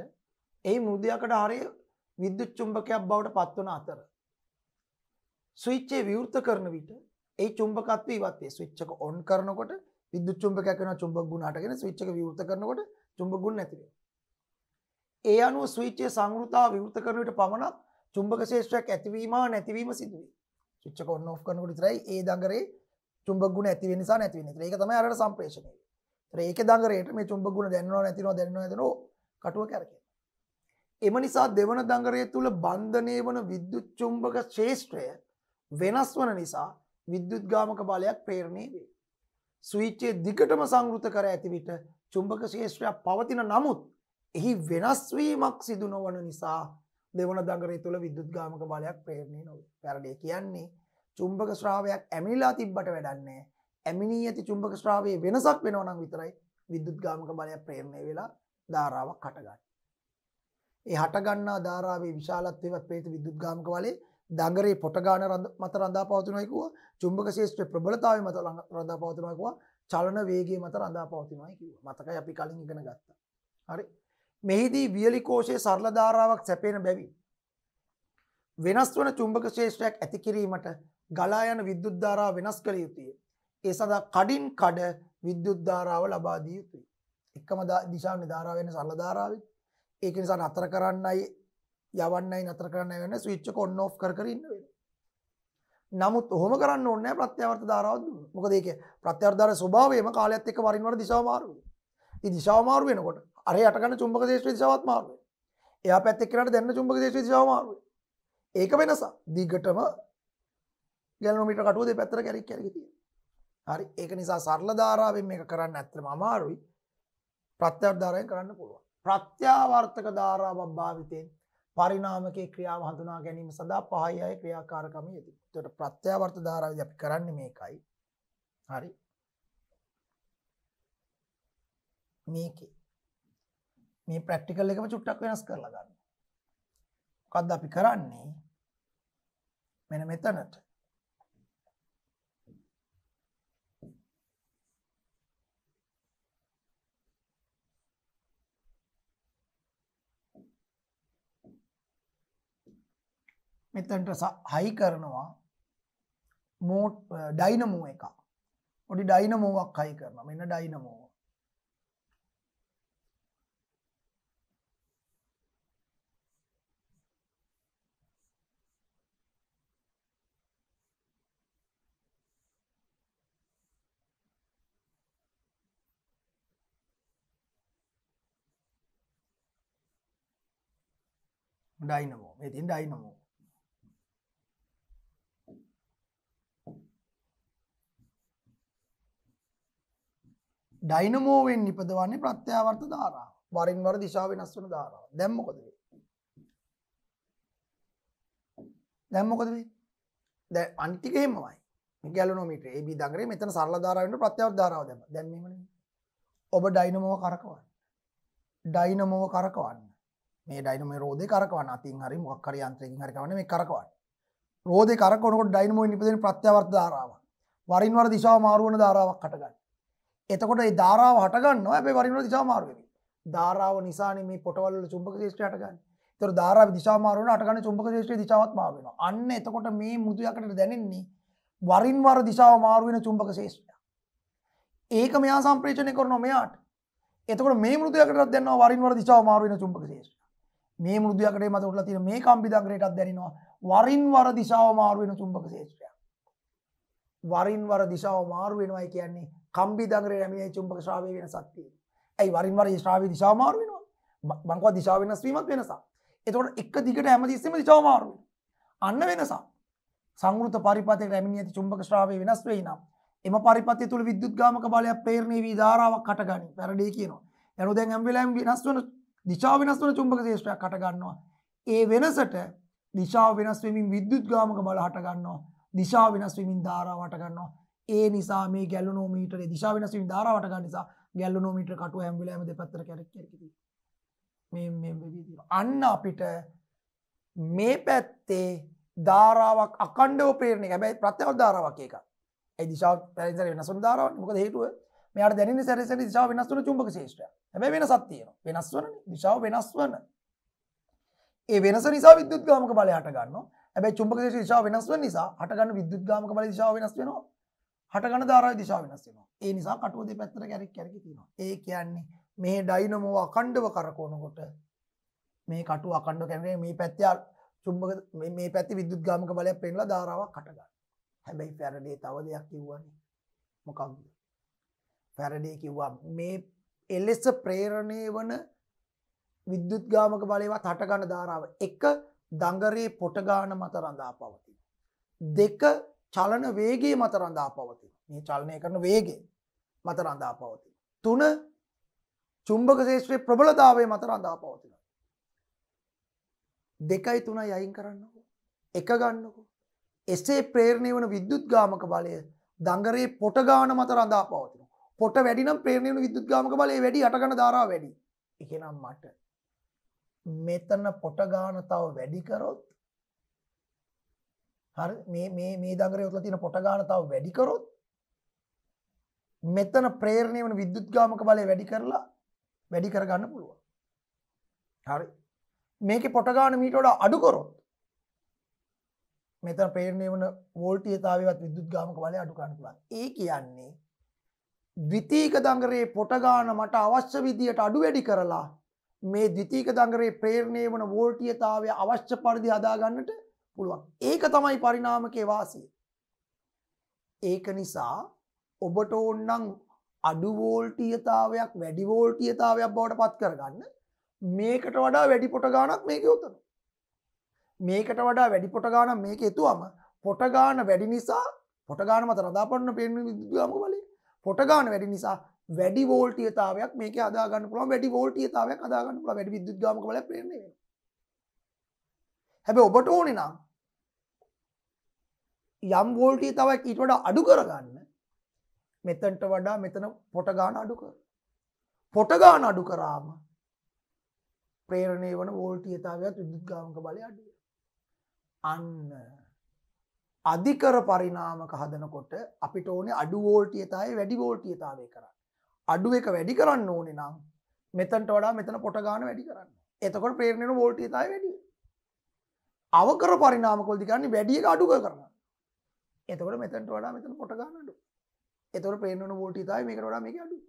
S1: එහි මෘදයකට හරය විද්‍යුත් චුම්බකයක් බවට පත්වන අතර ස්විච්චේ විවෘත කරන විට ඒ චුම්බකත්වය ඉවත් වේ. ස්විච් එක ඔන් කරනකොට විද්‍යුත් චුම්බකයක් වෙනවා චුම්බක ගුණ හටගෙන ස්විච් එක විවෘත කරනකොට චුම්බක ගුණ නැති වෙනවා. ඒ අනුව ස්විච්චේ සංවෘතතාව විවෘත කරන විට පමණක් චුම්බක ක්ෂේත්‍රයක් ඇතිවීම හා නැතිවීම සිදු වේ. ස්විච් එක ඔන් ඔෆ් කරනකොට විතරයි ඒ දඟරේ චුම්බක ගුණ ඇති වෙන නිසා නැති වෙන්නේ. ඒක තමයි අරකට සම්ප්‍රේෂණය. ඒකේ දඟරේට මේ චුම්බක ගුණ දැනෙනවා නැතිනවා කටුව කැරකෙනවා. එම නිසා දෙවන දඟරය තුල බන්ධනය වන විද්‍යුත් චුම්බක ක්ෂේත්‍රය වෙනස් වන නිසා විද්‍යුත්ගාමක බලයක් ප්‍රේරණය වේ. ස්විච්චේ දිගටම සංවෘත කර ඇති විට චුම්බක ක්ෂේත්‍රයක් පවතින නමුත් එහි වෙනස් වීමක් සිදු නොවන නිසා දෙවන දඟරය තුල විද්‍යුත්ගාමක බලයක් ප්‍රේරණය නොවේ. පැරඩේ කියන්නේ චුම්බක ශ්‍රාවයක් ඇමිලා තිබ්බට වැඩක් නැහැ. ඇමිනී ඇති චුම්බක ශ්‍රාවයේ වෙනසක් වෙනවා නම් විතරයි විද්‍යුත්ගාමක බලයක් ප්‍රේරණය වෙලා ධාරාවක් හටගන්නේ. ඒ හටගන්නා ධාරාවේ විශාලත්වයවත් ප්‍රේත විද්‍යුත්ගාමක බලයේ දඟරේ පොට ගාන මත රඳා පවතිනවා කිව්වා. චුම්බක ක්ෂේත්‍රයේ ප්‍රබලතාවය මත රඳා පවතිනවා කිව්වා. චලන වේගය මත රඳා පවතිනවා කිව්වා. මතකයි අපි කලින් ඉගෙන ගත්තා. හරි. මෙහිදී වියලි කෝෂයේ සරල ධාරාවක් සැපෙන බැවින් වෙනස් වන චුම්බක ක්ෂේත්‍රයක් ඇති කිරීමට ගලා යන විද්‍යුත් ධාරාව වෙනස් කළ යුතුය. ඒ සඳහා කඩින් කඩ විද්‍යුත් ධාරාව ලබා දිය යුතුයි. එකම දිශාවේ ධාරාව වෙන සරල ධාරාවයි. ඒක නිසා නතර කරන්නයි යවන්නයි නතර කරන්නයි වෙන ස්විච් එක ඔන් ඔෆ් කර කර ඉන්න වෙනවා. නමුත් ඔහොම කරන්න ඕනේ නැහැ ප්‍රත්‍යවර්ත ධාරාවක් දුන්නොත්. මොකද ඒකේ ප්‍රත්‍යවර්ත ධාරාවේ ස්වභාවයම කාලයත් එක්ක වරින් වර දිශාව මාරු වෙනවා. මේ දිශාව මාරු වෙනකොට අර යට ගන්න චුම්බක ක්ෂේත්‍රයේ දිශාවත් මාරු වෙනවා. එයා පැත්තේ කෙනාට දැනෙන චුම්බක ක්ෂේත්‍රයේ දිශාව මාරු වෙනවා. ඒක වෙනස. දිගටම ගැලනෝමීටර කටුව දෙපැත්තට කැරි තියෙනවා. හරි. ඒක නිසා සරල ධාරාවෙන් මේක කරන්න ඇත්තටම අමාරුයි. ප්‍රත්‍යවර්ත ධාරාවෙන් කරන්න පුළුවන්. ප්‍රත්‍යාවර්තක ධාරාවක් භාවිතයෙන් පරිණාමකයේ ක්‍රියාව හඳුනා ගැනීම සඳහා පහයි අය ක්‍රියාකාරකම යෙදී. ඒකට ප්‍රත්‍යාවර්ත ධාරාවේදී අපි කරන්නේ මේකයි. හරි. මේකේ මේ ප්‍රැක්ටිකල් එකම චුට්ටක් වෙනස් කරලා ගන්න. මොකද්ද අපි කරන්නේ? මෙන්න මෙතනට මෙතනට හයි කරනවා ඩයිනමෝ එකක්. පොඩි ඩයිනමෝවක් හයි කරනවා. මෙන්න ඩයිනමෝ. ඩයිනමෝ. මේ තියෙන ඩයිනමෝ. ඩයිනමෝවෙන් නිපදවන්නේ ප්‍රත්‍යාවර්ත ධාරාව. වරින් වර දිශාව වෙනස් වෙන ධාරාව. දැන් මොකද වෙන්නේ? දැන් අනිත් ටික එහෙමමයි. ගැලනෝමීටරේ AB දඟරේ මෙතන සරල ධාරාව වෙන ප්‍රත්‍යවර්ත ධාරාව දැම්ම. දැන් මෙහෙමනේ. ඔබ ඩයිනමෝව කරකවන්න. ඩයිනමෝව කරකවන්න. මේ ඩයිනමෝ රෝදේ කරකවන්න. අතින් හරි මොකක් හරි යන්ත්‍රයකින් හරි කරවන්න මේ කරකවන්න. රෝදේ කරකවනකොට ඩයිනමෝෙන් ඉපදෙන ප්‍රත්‍යවර්ත ධාරාව. වරින් වර දිශාව මාරු වෙන ධාරාවක් හටගන්නවා. එතකොට මේ ධාරාව හට ගන්නවා හැබැයි වරින් වර දිශාව මාරු වෙනවා. ධාරාව නිසානේ මේ පොටවල වල චුම්බක ක්ෂේත්‍රය හටගන්නේ. ඒතර ධාරාවේ දිශාව මාරු වෙනවා හටගන්න චුම්බක ක්ෂේත්‍රයේ දිශාවත් මාරු වෙනවා. අන්න එතකොට මේ මෘදු යකඩට දැනෙන්නේ වරින් වර දිශාව මාරු වෙන චුම්බක ක්ෂේත්‍රය. ඒක මෙයා සම්ප්‍රේෂණය කරනවා මෙයාට. එතකොට මේ මෘදු යකඩටත් දැනෙනවා වරින් වර දිශාව මාරු වෙන චුම්බක ක්ෂේත්‍රය. මේ මෘදු යකඩේ මත උඩලා තියෙන මේ කම්බි දඟරේටත් දැනෙනවා වරින් වර දිශාව මාරු වෙන චුම්බක ක්ෂේත්‍රය. වරින් වර දිශාව මාරු වෙනවයි කියන්නේ කම්බි දඟරේ යමිනේ චුම්බක ශ්‍රාවයේ වෙනසක් තියෙනවා. ඇයි වරින් වර මේ ශ්‍රාවයේ දිශාව මාරු වෙනවා? මං කව දිශාව වෙනස් වීමත් වෙනසක්. එතකොට එක දිගට හැමතිස්සෙම දිශාව මාරු වෙනවා. අන්න වෙනසක්. සංවෘත පරිපථයකට යමිනේ ඇති චුම්බක ශ්‍රාවයේ වෙනස් වෙයි නම් එම පරිපථය තුල විද්‍යුත්ගාමක බලයක් ප්‍රේරණය වී ධාරාවක් හටගනී. පැරඩේ කියනවා. එනෝ දැන් හැම වෙලාවෙම වෙනස් වෙන දිශාව වෙනස් වෙන චුම්බක ක්ෂේත්‍රයක් හට ගන්නවා. ඒ වෙනසට දිශාව වෙනස් වෙමින් විද්‍යුත්ගාමක බල හට ගන්නවා. දිශාව වෙනස් වෙමින් ධාරාව හට ගන්නවා. ඒ නිසා මේ ගැලනෝමීටරේ දිශාව වෙනස් වෙමින් ධාරාව හට ගන්න නිසා ගැලනෝමීටර කටුව හැම වෙලාවෙම දෙපැත්තට කැරක් තියෙනවා. මේ විදිහට. අන්න අපිට මේ පැත්තේ ධාරාවක් අකණ්ඩව ප්‍රේරණය. හැබැයි ප්‍රත්‍යවර්ත ධාරාවක් එකක්. ඒ දිශාව පැරිසර වෙනස් වෙන ධාරාවක්. මොකද හේතුව මෙයාට දැනෙන්නේ සැරසැරි දිශාව වෙනස් වෙන චුම්බක ක්ෂේත්‍රයක්. හැබැයි වෙනසක් තියෙනවා. වෙනස් වෙනනේ. දිශාව වෙනස් වෙන. ඒ වෙනස නිසා විද්‍යුත්ගාමක බලය හට ගන්නවා. හැබැයි චුම්බක ක්ෂේත්‍රයේ දිශාව වෙනස් වෙන නිසා හට ගන්න විද්‍යුත්ගාමක බලයේ දිශාව වෙනස් වෙනවා. හට ගන්න ධාරාවේ දිශාව වෙනස් වෙනවා. ඒ නිසා කටුව දෙපැත්තට කැරකි තියෙනවා. ඒ කියන්නේ මේ ඩයිනමෝ අකණ්ඩව කරකවනකොට මේ කටුව අකණ්ඩව කැරකෙන්නේ මේ පැත්තේ චුම්බක මේ පැත්තේ විද්‍යුත්ගාමක බලයක් පෙන්නලා ධාරාවක් හට ගන්නවා. හැබැයි ෆැරඩේ තව දෙයක් කිව්වනේ. මොකක්ද? ෆැරඩේ කිව්වා මේ එලෙස ප්‍රේරණය වන විද්‍යුත්ගාමක බලයවත් හට ගන්න ධාරාව එක දඟරේ පොට ගාන මත රඳා පවතින. දෙක චලන වේගයේ මත රඳා පවතින. මේ චලනය කරන වේගය මත රඳා පවතින. තුන චුම්බක ක්ෂේත්‍රයේ ප්‍රබලතාවයේ මත රඳා පවතින. 2යි 3යි අයින් කරන්නකෝ. එක ගන්නකෝ. එසේ ප්‍රේරණය වන විද්‍යුත්ගාමක බලය දඟරේ පොට ගාන මත රඳා පවතින. පොට වැඩි නම් ප්‍රේරණය වන විද්‍යුත්ගාමක බලය වැඩි යට ගන්න ධාරාව වැඩි. එහෙනම් මට මෙතන පොට ගාන තව වැඩි කරොත් හරි මේ දඟරේ උතලා තියෙන පොට ගාන තව වැඩි කරොත් මෙතන ප්‍රේරණය වන විද්‍යුත්ගාමක බලය වැඩි කරලා වැඩි කර ගන්න පුළුවන්. හරි. මේකේ පොට ගාන මීට වඩා අඩු කරොත් මෙතන ප්‍රේරණය වන වෝල්ටීයතාවයවත් විද්‍යුත්ගාමක බලය අඩු කරන්න පුළුවන්. ඒ කියන්නේ ද්විතීක දඟරේ පොට ගාන මට අවශ්‍ය විදියට අඩු වැඩි කරලා මේ ද්විතීක දඟරේ ප්‍රේරණය වන වෝල්ටීයතාවය අවශ්‍ය පරිදි හදා ගන්නට පුළුවන්. ඒක තමයි පරිණාමකයේ වාසිය. ඒක නිසා ඔබට ඕනනම් අඩු වෝල්ටීයතාවයක් වැඩි වෝල්ටීයතාවයක් බවට පත් කරගන්න මේකට වඩා වැඩි පොට ගානක් මේකේ උතනවා. මේකට වඩා වැඩි පොට ගානක් මේකේ එතුවම පොට ගාන වැඩි නිසා පොට ගාන මත රඳාපන්න පේන විද්‍යුත්ගාමක බලය පොට ගාන වැඩි නිසා වැඩි වෝල්ටීයතාවයක් මේකේ හදා ගන්න පුළුවන්. වැඩි වෝල්ටීයතාවයක් හදා ගන්න පුළුවන්. වැඩි විද්‍යුත්ගාමක බලයක් ප්‍රේරණය වෙනවා. හැබැයි ඔබට ඕනේ නම් යම් වෝල්ටීයතාවයක් ඊට වඩා අඩු කරගන්න මෙතනට වඩා මෙතන පොට ගාන අඩු කර. පොට ගාන අඩු කරාම ප්‍රේරණය වන වෝල්ටීයතාවයත් විද්‍යුත්ගාමක බලය අඩු වෙනවා. අන්න අධිකර පරිණාමක හදනකොට අපිට ඕනේ අඩු වෝල්ටීයතාවය වැඩි වෝල්ටීයතාවය කරන්න. අඩු එක වැඩි කරන්න ඕනේ නම් මෙතනට වඩා මෙතන පොට ගාන වැඩි කරන්න. එතකොට ප්‍රේරණය වන වෝල්ටීයතාවය වැඩි වෙනවා. අවකර පරිණාමකවලදී කියන්නේ වැඩි එක අඩු කරනවා. එතකොට මෙතනට වඩා මෙතන පොට ගාන අඩු. එතකොට ප්‍රේරණය වන වෝල්ටීයතාවය මේකට වඩා මේක අඩුයි.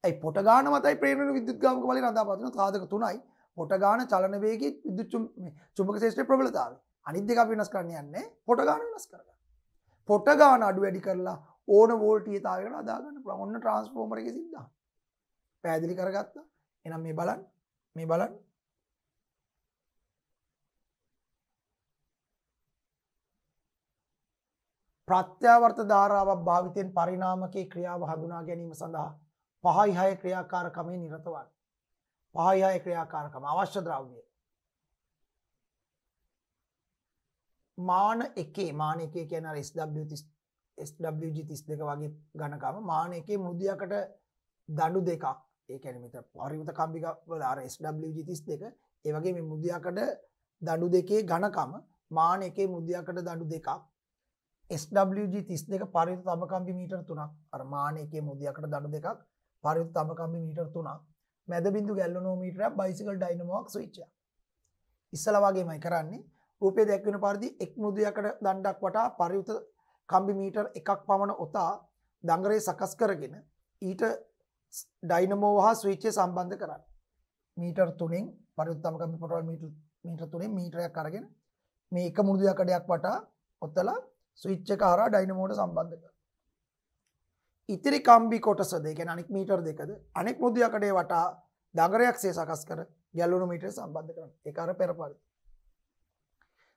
S1: ඒ පොට ගාන මතයි ප්‍රේරණය වන විද්‍යුත්ගාමක බලය රඳා පවතින සාධක තුනයි. පොට ගාන චලන වේගයේ විද්‍යුත් චුම්බක ක්ෂේත්‍රයේ ප්‍රබලතාවය. අනිත් දෙක අපි වෙනස් කරන්න යන්නේ පොට ගාන වෙනස් කරගන්න. පොට ගාන අඩු වැඩි කරලා ඕන වෝල්ටීයතාවයකට හදා ගන්න පුළුවන්. ඔන්න ට්‍රාන්ස්ෆෝමර් එකේ සිද්ධාන්තය. පැහැදිලි කරගත්තා. එහෙනම් මේ බලන්න. ප්‍රත්‍යවර්ත ධාරාවක් භාවිතයෙන් පරිණාමකයේ ක්‍රියාව හඳුනා ගැනීම සඳහා 5/6 ක්‍රියාකාරකමේ නිරත වන්න. 5/6 ක්‍රියාකාරකම අවශ්‍ය ද්‍රව්‍ය. මාන එකේ කියන්නේ SW SWG 32 වගේ ඝනකම මාන එකේ මෘදුයකට දඬු දෙකක් ඒ කියන්නේ මෙතන පරිමිත කම්බික වල අර SWG 32 ඒ වගේ මේ මෘදුයකට දඬු දෙකේ ඝනකම මාන එකේ මෘදුයකට දඬු දෙකක් SWG 32 පරිමිත තඹ කම්බි මීටර 3ක් අර මාන එකේ මෘදුයකට දඬු දෙකක් පරිමිත තඹ කම්බි මීටර 3ක් මැද බිඳු ගැල්වනෝමීටරයක් බයිසිකල් ඩයිනමෝක් ස්විච් එක ඉස්සලා වගේමයි කරන්නේ රූපයේ දැක්වෙන පරිදි එක් මෘදුයකට දණ්ඩක් වටා පරිමිත කම්බි මීටර් එකක් පමණ ඔතා දඟරේ සකස් කරගෙන ඊට ඩයිනමෝ හා ස්විච් එක සම්බන්ධ කරන්න. මීටර් 3න් පරිමිත තඹ කම්බි පොටවල් මීටර් 3න් මීටරයක් අරගෙන මේ එක මෘදුයකඩයක් වටා ඔතලා ස්විච් එක හරහා ඩයිනමෝට සම්බන්ධ කරනවා. ඉතිරි කම්බි කොටසද ඒ කියන්නේ අනෙක් මීටර් දෙකද අනෙක් මෘදුයකඩේ වටා දඟරයක්සේ සකස් කර ගැලවනෝමීටරය සම්බන්ධ කරනවා. ඒක අර පෙර පරිදි.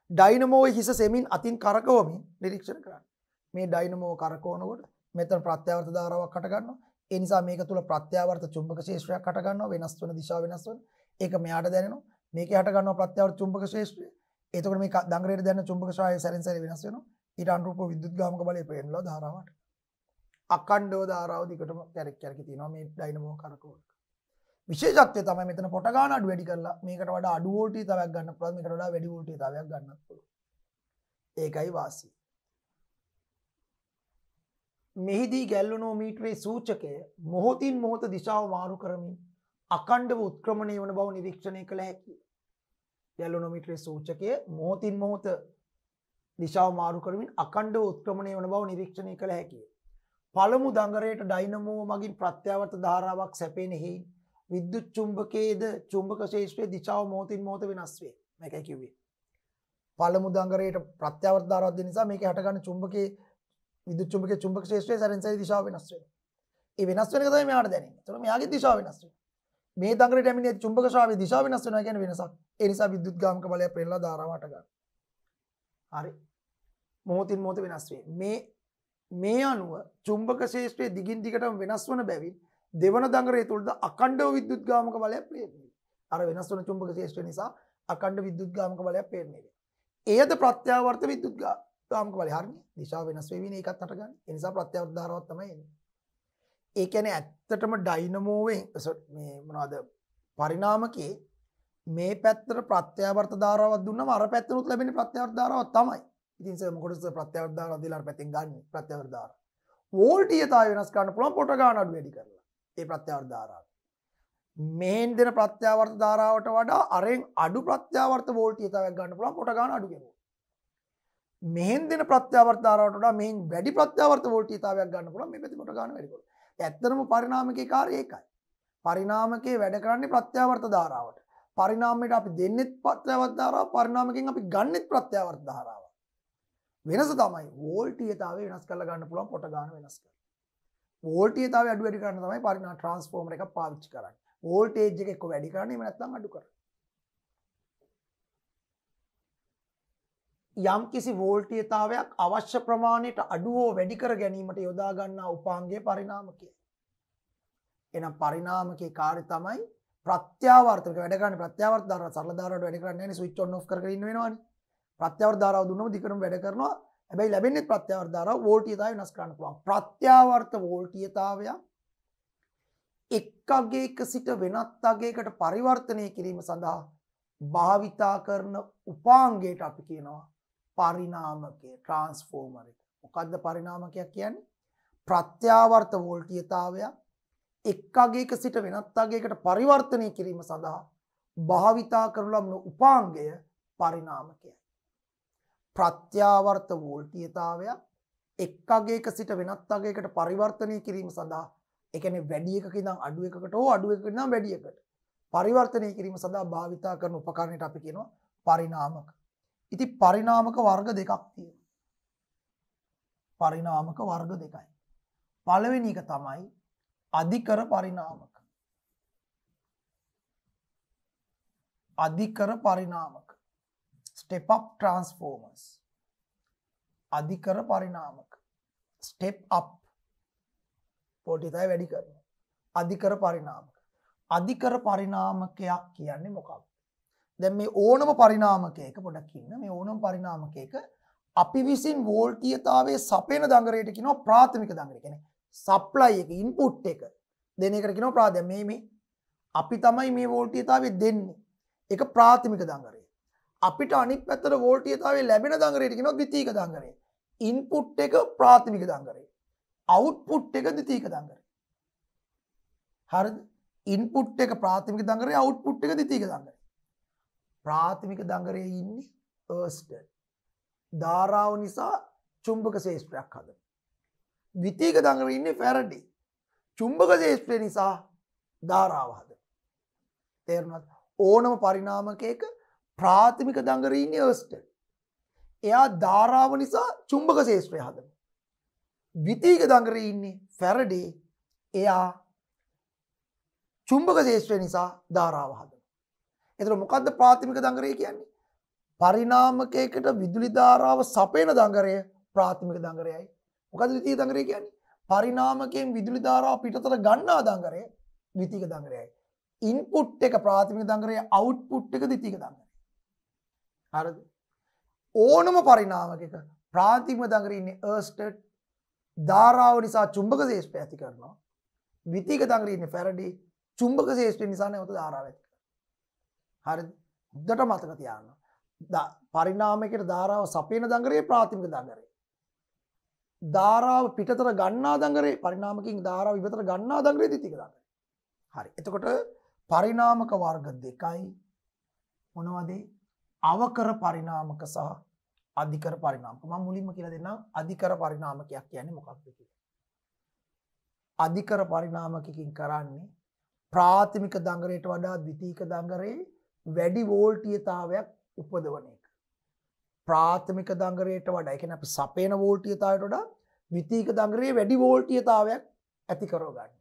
S1: ඩයිනමෝවේ හිස සෙමින් අතින් කරකවමින් නිරීක්ෂණය කරන්න. මේ ඩයිනමෝ කරකවනකොට මෙතන ප්‍රත්‍යාවර්ත ධාරාවක් හට ගන්නවා. ඒ නිසා මේක තුල ප්‍රත්‍යාවර්ත චුම්බක ක්ෂේත්‍රයක් හට ගන්නවා. වෙනස් වෙන දිශාව වෙනස් වෙන. ඒක මෙයාට දැනෙනවා. මේකේ හට ගන්නවා ප්‍රත්‍යාවර්ත චුම්බක ක්ෂේත්‍රය. එතකොට මේ දඟරේට දැනෙන චුම්බක ක්ෂේත්‍රය සැරෙන් සැරේ වෙනස් වෙනවා. ඊට අනුරූපව විද්‍යුත් ගාමක බලය ප්‍රේරණලා ධාරාවට. අඛණ්ඩව ධාරාව දිගටම කැරක් කැරකි තියෙනවා මේ ඩයිනමෝ කරකවන. විශේෂත්වය තමයි මෙතන පොට ගාන අඩු වැඩි කරලා මේකට වඩා අඩු වෝල්ටීයතාවයක් ගන්න පුළුවන් මේකට වඩා වැඩි වෝල්ටීයතාවයක් ගන්නත් පුළුවන්. ඒකයි වාසිය. මෙහිදී ගැල්වනෝමීටරේ සූචකය මොහොතින් මොහොත දිශාව මාරු කරමින් අඛණ්ඩව උත්ක්‍රමණය වන බව නිරීක්ෂණය කළ හැකියි. ගැල්වනෝමීටරේ සූචකය මොහොතින් මොහොත දිශාව මාරු කරමින් අඛණ්ඩව උත්ක්‍රමණය වන බව නිරීක්ෂණය කළ හැකියි. පළමු දඟරයට ඩයිනමෝ මගින් ප්‍රත්‍යාවර්ත ධාරාවක් සැපෙන හේයින් විද්‍යුත් චුම්බකයේද චුම්බක ක්ෂේත්‍රයේ දිශාව මොහොතින් මොහොත වෙනස් වේ. මේකයි කිව්වේ. පළමු දඟරයට ප්‍රත්‍යාවර්ත ධාරාවක් දෙන නිසා මේකේ හටගන්න චුම්බකයේ විද්‍යුත් චුම්බකයේ චුම්බක ක්ෂේත්‍රයේ සැරෙන් සැරේ දිශාව වෙනස් වෙනවා. ඒ වෙනස් වෙන එක තමයි මෙයාට දැනෙන්නේ. ඒතකොට මෙයාගේ දිශාව වෙනස් වෙනවා. මේ දඟරයට ඇමිනේ චුම්බක ශාවයේ දිශාව වෙනස් වෙනවා කියන්නේ වෙනසක්. ඒ නිසා විද්‍යුත් ගාමක බලය ප්‍රේරලා ධාරාව හට ගන්නවා. හරි. මොහොතින් මොහොත වෙනස් වේ. මේ අනුව චුම්බක ක්ෂේත්‍රයේ දිගින් දිගටම වෙනස් වන බැවින් දෙවන දඟරයේ තුලද අඛණ්ඩව විද්‍යුත් ගාමක බලයක් ප්‍රේරණය වෙනවා. අර වෙනස් වන චුම්බක ක්ෂේත්‍රය නිසා අඛණ්ඩ විද්‍යුත් ගාමක බලයක් ප්‍රේරණය වෙනවා. එයද ප්‍රත්‍යාවර්ත විද්‍යුත් ගාමක බලය. හරිනේ. දිශාව වෙනස් වෙවිනේ ඒකත් හටගන්නේ. ඒ නිසා ප්‍රත්‍යාවර්ත ධාරාවක් තමයි එන්නේ. ඒ කියන්නේ ඇත්තටම ඩයිනමෝවෙන් මේ මොනවද පරිණාමකයේ මේ පැත්තට ප්‍රත්‍යාවර්ත ධාරාවක් දුන්නම අර පැත්තනොත් ලැබෙන ප්‍රත්‍යාවර්ත ධාරාවක් තමයි. ඉතින් සර් මොකටද ප්‍රත්‍යාවර්ත ධාරාව දීලා අර පැත්තෙන් ගන්න ප්‍රත්‍යාවර්ත ධාරාව. වෝල්ටීයතාවය වෙනස් කරන්න පුළුවන් පොට ගාන අඩු වැඩි කරලා. ඒ ප්‍රත්‍යාවර්ත ධාරාව. මේන් දෙන ප්‍රත්‍යාවර්ත ධාරාවට වඩා අරෙන් අඩු ප්‍රත්‍යාවර්ත වෝල්ටීයතාවයක් ගන්න පුළුවන් පොට ගාන අඩු කරනවා. මෙහෙන් දෙන ප්‍රත්‍යාවර්ත ධාරාවට වඩා මෙහෙන් වැඩි ප්‍රත්‍යාවර්ත වෝල්ටීයතාවයක් ගන්න පුළුවන් මේ පැත්තේ පොට ගාන වැඩි කරලා. ඇත්තටම පරිණාමකයේ කාර්යය ඒකයි. පරිණාමකයේ වැඩ කරන්නේ ප්‍රත්‍යාවර්ත ධාරාවට. පරිණාමයට අපි දෙන්නෙත් ප්‍රත්‍යාවර්ත ධාරාව, පරිණාමකයෙන් අපි ගන්නෙත් ප්‍රත්‍යාවර්ත ධාරාව. වෙනස තමයි වෝල්ටීයතාවය වෙනස් කරලා ගන්න පුළුවන් පොට ගාන වෙනස් කරලා. වෝල්ටීයතාවය අඩු වැඩි කරන්න තමයි පරිණාම ට්‍රාන්ස්ෆෝමර් එකක් පාවිච්චි කරන්නේ. වෝල්ටේජ් එක එක්ක වැඩි කරන්නේ එහෙම නැත්නම් අඩු කරන්නේ. යම් කිසි වෝල්ටීයතාවයක් අවශ්‍ය ප්‍රමාණයට අඩු හෝ වැඩි කර ගැනීමට යොදා ගන්නා උපාංගය පරිණාමකය. එහෙනම් පරිණාමකයේ කාර්යය තමයි ප්‍රත්‍යාවර්තක වැඩ කරන්නේ ප්‍රත්‍යාවර්ත ධාරාව සරල ධාරාවට වැඩ කරන්නේ නැහැ නේ ස්විච් ඔන් ඔෆ් කර කර ඉන්න වෙනවනේ. ප්‍රත්‍යාවර්ත ධාරාව දුන්නම දිගටම වැඩ කරනවා. හැබැයි ලැබෙන්නේ ප්‍රත්‍යාවර්ත ධාරාව වෝල්ටීයතාවය වෙනස් කරන්න පුළුවන්. ප්‍රත්‍යාවර්ත වෝල්ටීයතාවය එක් අගයක සිට වෙනත් අගයකට පරිවර්තනය කිරීම සඳහා භාවිතා කරන උපාංගයට අපි කියනවා පරිණාමකය ට්‍රාන්ස්ෆෝමර් එක. මොකද්ද පරිණාමකයක් කියන්නේ? ප්‍රත්‍යාවර්ත වෝල්ටීයතාවය එක් අගයක සිට වෙනත් අගයකට පරිවර්තනය කිරීම සඳහා භාවිතා කරන ලබන උපාංගය පරිණාමකයයි. ප්‍රත්‍යාවර්ත වෝල්ටීයතාවය එක් අගයක සිට වෙනත් අගයකට පරිවර්තනය කිරීම සඳහා ඒ කියන්නේ වැඩි එකක ඉඳන් අඩු එකකට හෝ අඩු එකක ඉඳන් වැඩි එකකට පරිවර්තනය කිරීම සඳහා භාවිතා කරන උපකරණයට අපි කියනවා පරිණාමක. ඉතින් පරිණාමක වර්ග දෙකක් තියෙනවා. පරිණාමක වර්ග දෙකයි. පළවෙනි එක තමයි අධිකර පරිණාමක. අධිකර පරිණාමක. step up transformers. අධිකර පරිණාමක. step up පොටිතයි වැඩි කරනවා. අධිකර පරිණාමක. අධිකර පරිණාමකයක් කියන්නේ මොකක්ද? දැන් මේ ඕනම පරිණාමකයක පොඩක් ඉන්න මේ ඕනම පරිණාමකයක අපි විසින් වෝල්ටීයතාවයේ සපයන දඟරයට කියනවා ප්‍රාථමික දඟරය. කියන්නේ සප්ලයි එක ඉන්පුට් එක දෙන එකට කියනවා ප්‍රාථමික. මේ අපි තමයි මේ වෝල්ටීයතාවය දෙන්නේ. ඒක ප්‍රාථමික දඟරය. අපිට අනිත් පැත්තට වෝල්ටීයතාවය ලැබෙන දඟරයට කියනවා ද්විතීයික දඟරය. ඉන්පුට් එක ප්‍රාථමික දඟරය. අවුට්පුට් එක ද්විතීයික දඟරය. හරිද? ඉන්පුට් එක ප්‍රාථමික දඟරය, අවුට්පුට් එක ද්විතීයික දඟරය. ප්‍රාථමික දඟරයේ ඉන්නේ අර්ස්ටඩ්. ධාරාව නිසා චුම්බක ශේෂ්ත්‍රයක් හදන. ද්විතීයික දඟරයේ ඉන්නේ ෆැරඩේ. චුම්බක ශේෂ්ත්‍රය නිසා ධාරාව හදන. තේරුණාද? ඕනම පරිණාමකයක ප්‍රාථමික දඟරයේ ඉන්නේ අර්ස්ටඩ්. එයා ධාරාව නිසා චුම්බක ශේෂ්ත්‍රය හදන. ද්විතීයික දඟරයේ ඉන්නේ ෆැරඩේ. එයා චුම්බක ශේෂ්ත්‍රය නිසා ධාරාව හදන. එතකොට මොකද්ද ප්‍රාථමික දඟරය කියන්නේ? පරිණාමකයකට විදුලි ධාරාව සපයන දඟරය ප්‍රාථමික දඟරයයි. මොකද්ද ද්විතීයික දඟරය කියන්නේ? පරිණාමකයෙන් විදුලි ධාරාව පිටතට ගන්නා දඟරය ද්විතීයික දඟරයයි. ඉන්පුට් එක ප්‍රාථමික දඟරය, අවුට්පුට් එක ද්විතීයික දඟරය. හරිද? ඕනම පරිණාමකයක ප්‍රාථමික දඟරේ ඉන්නේ අර්ස්ටඩ්. ධාරාව නිසා චුම්බක ශේෂ්ත්‍රය ඇති කරනවා. ද්විතීයික දඟරේ ඉන්නේ ෆැරඩේ. චුම්බක ශේෂ්ත්‍රය නිසා නැවත ධාරාව ඇති කරනවා. හරිද? හොඳට මතක තියාගන්න. පරිණාමයකට ධාරාව සපයන දඟරේ ප්‍රාථමික දඟරේ. ධාරාව පිටතට ගන්නා දඟරේ, පරිණාමකින් ධාරාව ඉවතට ගන්නා දඟරේ ද්විතීයික දඟරේ. හරි. එතකොට පරිණාමක වර්ග දෙකයි මොනවද? අවකර පරිණාමක සහ අධිකර පරිණාමක. මම මුලින්ම කියලා දෙන්නම් අධිකර පරිණාමකයක් කියන්නේ මොකක්ද කියලා. අධිකර පරිණාමකකින් කරන්නේ ප්‍රාථමික දඟරයට වඩා ද්විතීයික දඟරේ වැඩි වෝල්ටීයතාවයක් උපදවන එක. ප්‍රාථමික දඟරයට වඩා, ඒ කියන්නේ අපි සපේන වෝල්ටීයතාවයට වඩා ද්විතීයික දඟරේ වැඩි වෝල්ටීයතාවයක් ඇති කරව ගන්න.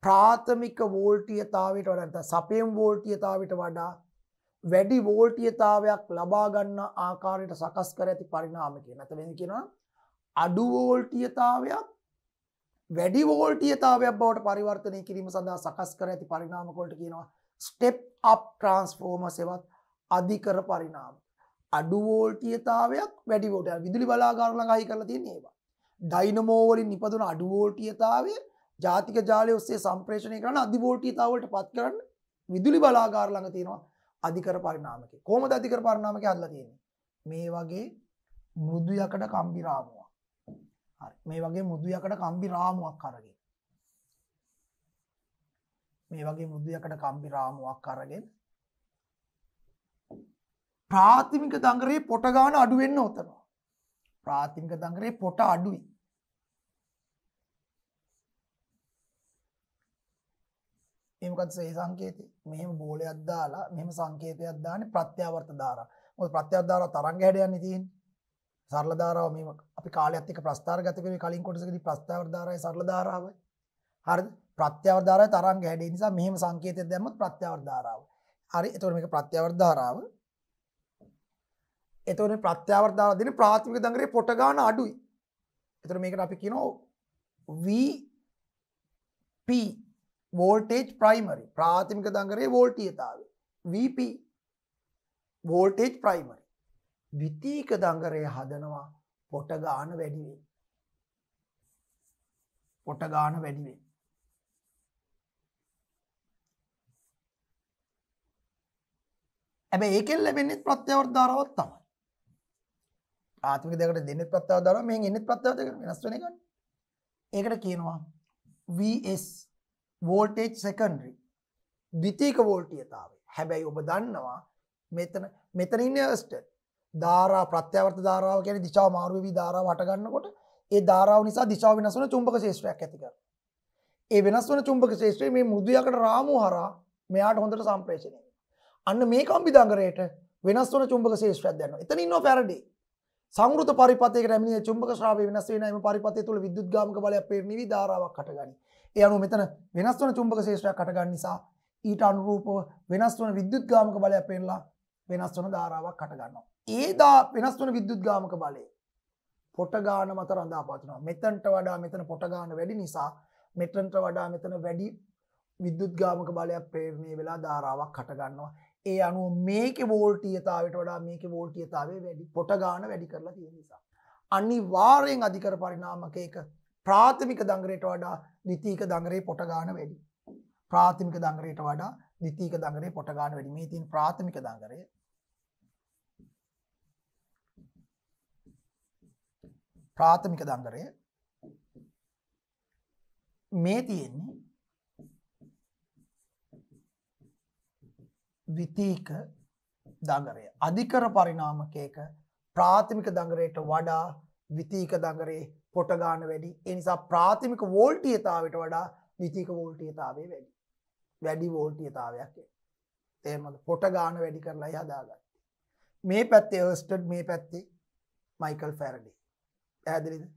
S1: ප්‍රාථමික වෝල්ටීයතාවයට වඩා නැත්නම් සපේම් වෝල්ටීයතාවයට වඩා වැඩි වෝල්ටීයතාවයක් ලබා ගන්න ආකාරයට සකස් කර ඇති පරිණාමකය. නැත්නම් වෙන කියනවා අඩු වෝල්ටීයතාවයක් වැඩි වෝල්ටීයතාවයක් බවට පරිවර්තනය කිරීම සඳහා සකස් කර ඇති පරිණාමක වලට කියනවා ස්ටෙප් අප් ට්‍රාන්ස්ෆෝමර්ස් එවත් අධිකර පරිණාම. අඩු වෝල්ටීයතාවයක් වැඩි වෝල්ටීය විදුලි බලාගාර ළඟ අහි කරලා තියෙන ඒවා. ඩයිනමෝ වලින් නිපදුන අඩු වෝල්ටීයතාවය ජාතික ජාලය ඔස්සේ සම්ප්‍රේෂණය කරන අධි වෝල්ටීයතාව වලට පත් කරන්න විදුලි බලාගාර ළඟ තියෙනවා අධිකර පරිණාමකය. කොහොමද අධිකර පරිණාමකය හදලා තියෙන්නේ? මේ වගේ මෘදු යකඩ කම්බි රාමුවක්. හරි. මේ වගේ මෘදු යකඩ කම්බි රාමුවක් අරගෙන. මේ වගේ මෘදු යකඩ කම්බි රාමුවක් අරගෙන ප්‍රාථමික දඟරේ පොට ගන්න අඩු වෙන්න උතනවා. ප්‍රාථමික දඟරේ පොට අඩුයි. මේ මොකද්ද ඒ සංකේතය? මෙහෙම බෝලයක් දාලා මෙහෙම සංකේතයක් දාන්නේ ප්‍රත්‍යාවර්ත ධාරා. මොකද ප්‍රත්‍යාවර්ත ධාරා තරංග හැඩයන්නේ තියෙන්නේ. සරල ධාරාව මෙහෙම අපි කාලයත් එක්ක ප්‍රස්ථාරගත කරේ කලින් කොටසකදී ප්‍රත්‍යාවර්ත ධාරාවයි සරල ධාරාවයි. හරිද? ප්‍රත්‍යාවර්ත ධාරාවේ තරංග හැඩය නිසා මෙහෙම සංකේතයක් දැම්මොත් ප්‍රත්‍යාවර්ත ධාරාව. හරි. එතකොට මේක ප්‍රත්‍යාවර්ත ධාරාව. එතකොට මේ ප්‍රත්‍යාවර්ත ධාරාව දෙන්නේ ප්‍රාථමික දඟරේ පොට ගන්න අඩුයි. එතකොට මේකට අපි කියනවා VP වෝල්ටේජ් ප්‍රයිමරි. ප්‍රාථමික දඟරේ වෝල්ටීයතාවය VP වෝල්ටේජ් ප්‍රයිමරි. ද්විතීයික දඟරය හදනවා පොට ගාන වැඩි වෙයි. පොට ගාන වැඩි වෙයි. හැබැයි ඒකෙන් ලැබෙන්නේ ප්‍රත්‍යාවර්ත ධාරාවක් තමයි. ප්‍රාථමික දෙකට දෙන්නේ ප්‍රත්‍යාවර්ත ධාරාව, මෙහෙන් එන්නේ ප්‍රත්‍යාවර්ත දෙකට වෙනස් වෙන එකනේ. ඒකට කියනවා VS වෝල්ටේජ් සෙකන්ඩරි. ද්විතීයික වෝල්ටීයතාවය. හැබැයි ඔබ දන්නවා මෙතන ඉන්නේ අර්ස්ටඩ්. ධාරා ප්‍රත්‍යාවර්ත ධාරාව කියන්නේ දිශාව මාරු වෙවි ධාරාව හට ගන්නකොට ඒ ධාරාව නිසා දිශාව වෙනස් වෙන චුම්බක ක්ෂේත්‍රයක් ඇති කරනවා. ඒ වෙනස් වෙන චුම්බක ක්ෂේත්‍රය මේ මෘදු යකඩ රාමුව හරහා මෙයාට හොඳට සම්ප්‍රේෂණය වෙනවා. අන්න මේ කම්බි දඟරයට වෙනස් වෙන චුම්බක ක්ෂේත්‍රයක් දැනෙනවා. එතන ඉන්නවා ෆැරඩේ. සංවෘත පරිපථයකට ඇමිනේ චුම්බක ශ්‍රාවය වෙනස් වෙන එම පරිපථය තුළ විද්‍යුත්ගාමක බලයක් ප්‍රේරණය ධාරාවක් හටගනී. ඒ අනුව මෙතන වෙනස් වන චුම්බක ක්ෂේත්‍රයක් හටගන්න නිසා ඊට අනුරූපව වෙනස් වන විද්‍යුත්ගාමක බලයක් පෙරලා වෙනස් වන ධාරාවක් හටගන්නවා. ඒ වෙනස් වන විද්‍යුත්ගාමක බලය පොට ගාන මත රඳා පවතිනවා. මෙතනට වඩා මෙතන පොට ගාන වැඩි නිසා මෙතනට වඩා මෙතන වැඩි විද්‍යුත්ගාමක බලයක් ප්‍රේරණය වෙලා ධාරාවක් හටගන්නවා. ඒ අනුව මේකේ වෝල්ටීයතාවයට වඩා මේකේ වෝල්ටීයතාවය වැඩි. පොට ගාන වැඩි කරලා තියෙන නිසා. අනිවාර්යෙන් අධිකර පරිණාමකයක ප්‍රාථමික දංගරයට වඩා ද්විතීක දංගරේ පොට ගාන වැඩි. ප්‍රාථමික දංගරයට වඩා ද්විතීක දංගරේ පොට ගාන වැඩි. මේ තියෙන ප්‍රාථමික දංගරය මේ තියෙන්නේ ද්විතීක දංගරය. අධිකර පරිණාමකයක ප්‍රාථමික දංගරයට වඩා ද්විතීක දංගරේ පොට ගාන වැඩි. ඒ නිසා ප්‍රාථමික වෝල්ටීයතාවයට වඩා ද්විතීක වෝල්ටීයතාවය වැඩි. වැඩි වෝල්ටීයතාවයක් එන. තේරුණාද? පොට ගාන වැඩි කරලායි හදාගත්තේ. මේ පැත්තේ හර්ස්ටඩ්, මේ පැත්තේ මයිකල් ෆැරඩේ. පැහැදිලිද?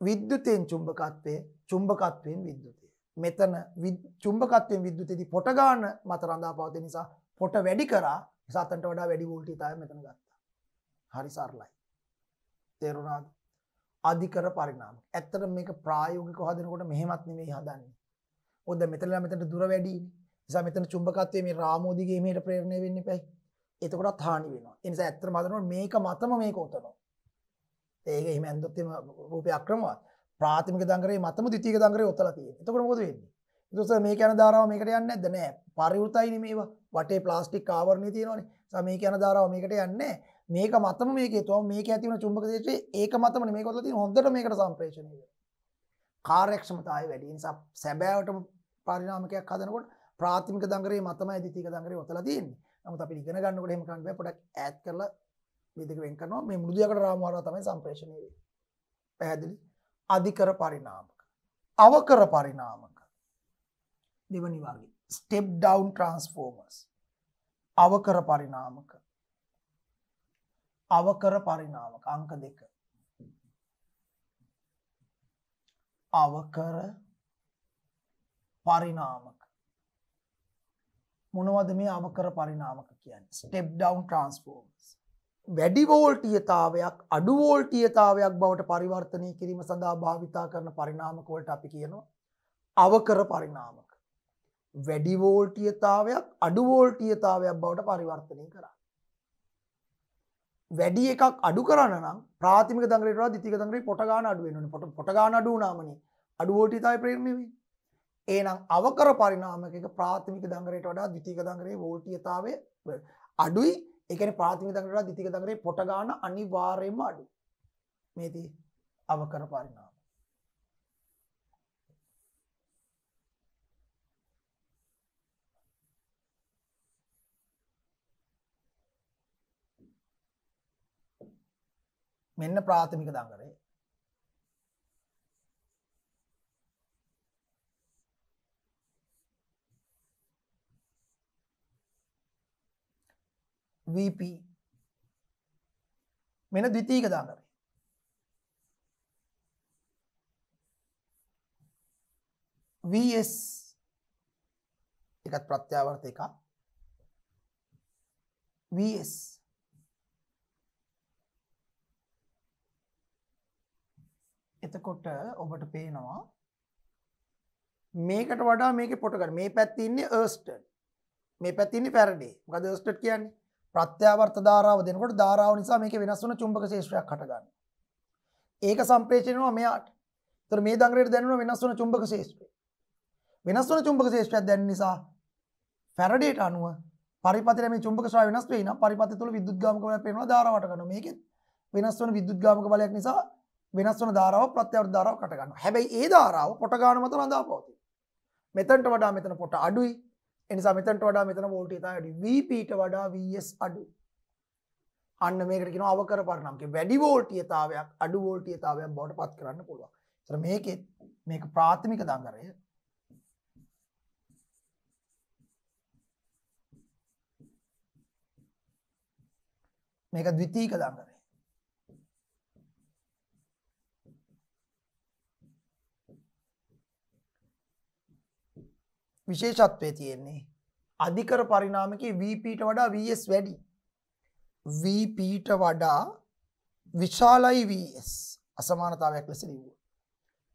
S1: විද්‍යුතයෙන් චුම්බකත්වය, චුම්බකත්වයෙන් විද්‍යුතය. මෙතන චුම්බකත්වයෙන් විද්‍යුතයේදී පොට ගාන මත රඳා පවතින නිසා පොට වැඩි කරා නිසා අතන්ට වඩා වැඩි වෝල්ටීයතාවය මෙතන ගත්තා. හරි සරලයි. තේරුණාද? අධිකර පරිණාමක. ඇත්තට මේක ප්‍රායෝගිකව හදනකොට මෙහෙමත් නෙමෙයි හදන්නේ. මොකද මෙතනලා මෙතනට දුර වැඩිනේ. නිසා මෙතන චුම්බකත්වයේ මේ රාමෝ දිගේ මෙහෙට ප්‍රේරණය වෙන්නේ පැයි. එතකොටත් හානි වෙනවා. ඒ නිසා ඇත්තටම හදනකොට මේක මතම මේක උතනවා. ඒක එහෙම ඇන්දොත් එම රූපේ අක්‍රමවත්. ප්‍රාථමික දංගරේ මතම ද්විතීක දංගරේ ඔතලා තියෙනවා. එතකොට මොකද වෙන්නේ? ඊට මේක යන ධාරාව මේකට යන්නේ නැද්ද? නෑ. පරිවෘතයිනේ මේවා. වටේ ප්ලාස්ටික් ආවරණය තියෙනවානේ. නිසා මේක යන ධාරාව මේකට යන්නේ නෑ. මේක මතම මේකේ තෝ මේක ඇති වෙන චුම්බක ක්ෂේත්‍රයේ ඒක මතමනේ මේක ඔතලා තියෙන හොඳට මේකට සම්ප්‍රේෂණය වෙනවා. කාර්යක්ෂමතාවය වැඩි. ඒ නිසා සැබෑවටම පරිණාමකයක් හදනකොට ප්‍රාථමික දංගරේ මතමයි ද්විතීක දංගරේ ඔතලා තියෙන්නේ. නමුත් අපි ඉගෙන ගන්නකොට එහෙම කරන්න බෑ. පොඩක් ඈඩ් කරලා මේ දෙක වෙන් කරනවා. මේ මෘදු යකඩ රාමු හරහා තමයි සම්ප්‍රේෂණය වෙන්නේ. පැහැදිලි? අධිකර පරිණාමක. අවකර පරිණාමක. දෙවනි වර්ගය. Step down transformers. අවකර පරිණාමක. අවකර පරිණාමක අංක 2. අවකර පරිණාමක. මොනවද මේ අවකර පරිණාමක කියන්නේ? Step down transformers. වැඩි වෝල්ටීයතාවයක් අඩු වෝල්ටීයතාවයක් බවට පරිවර්තනය කිරීම සඳහා භාවිතා කරන පරිණාමක වලට අපි කියනවා අවකර පරිණාමක. වැඩි වෝල්ටීයතාවයක් අඩු වෝල්ටීයතාවයක් බවට පරිවර්තනය කරා. වැඩි එකක් අඩු කරන්න නම් ප්‍රාථමික දංගරයට වඩා ද්විතීක දංගරේ පොට ගාන අඩු වෙන්න ඕනේ. පොට ගාන අඩු වුණාමනේ අඩු වෝල්ටීයතාවය ප්‍රේරණය වෙන්නේ. එහෙනම් අවකර පරිණාමකයක ප්‍රාථමික දංගරයට වඩා ද්විතීක දංගරේ වෝල්ටීයතාවය අඩුයි. ඒ කියන්නේ ප්‍රාථමික දංගරයට වඩා ද්විතීක දංගරේ පොට ගාන අනිවාර්යයෙන්ම අඩුයි. මේදී අවකර පරිණාම. මෙන්න ප්‍රාථමික දංගරේ. VP මෙන්න ද්විතීක දංගරේ. VS එකත් ප්‍රත්‍යාවර්ත එකක්. VS එතකොට ඔබට පේනවා මේකට වඩා මේකේ පොට ගන්න. මේ පැත්තේ ඉන්නේ හර්ස්ටඩ්. මේ පැත්තේ ඉන්නේ ෆැරඩේ. මොකද හර්ස්ටඩ් කියන්නේ? ප්‍රත්‍යාවර්ත ධාරාව දෙනකොට ධාරාව නිසා මේකේ වෙනස් වෙන චුම්බක ක්ෂේත්‍රයක් හටගන්නවා. ඒක සම්ප්‍රේෂණය වෙනවා මෙයාට. ඒතර මේ දංගරේට දැනෙනවා වෙනස් වෙන චුම්බක ක්ෂේත්‍රය. වෙනස් වෙන චුම්බක ක්ෂේත්‍රයක් දැනෙන නිසා ෆැරඩේට අනුව පරිපථයේ මේ චුම්බක ශ්‍රාව වෙනස් වෙයි නම් පරිපථය තුළ විද්‍යුත්ගාමක බලයක් පේනවා ධාරාවට ගන්නවා. මේකෙත් වෙනස් වෙන විද්‍යුත්ගාමක බලයක් නිසා වෙනස් වෙන ධාරාව ප්‍රත්‍යාවර්ත ධාරාවක් හට ගන්නවා. හැබැයි ඒ ධාරාව පොට ගාන මත රඳා පවතී. මෙතනට වඩා මෙතන පොට අඩුයි. ඒ නිසා මෙතනට වඩා මෙතන වෝල්ටේජය අඩුයි. VP ට වඩා VS අඩුයි. අන්න මේකට කියනවා අවකර පරිණාමක. වැඩි වෝල්ටීයතාවයක් අඩු වෝල්ටීයතාවයක් බවට පත් කරන්න පුළුවන්. ඒතර මේකෙත් මේක ප්‍රාථමික දංගරය. මේක ද්විතීක දංගරය. විශේෂත්වය තියෙන්නේ අධිකර පරිණාමකයේ VP ට වඩා VS වැඩි. VP ට වඩා විශාලයි VS අසමානතාවයක් ලෙස ලියුවා.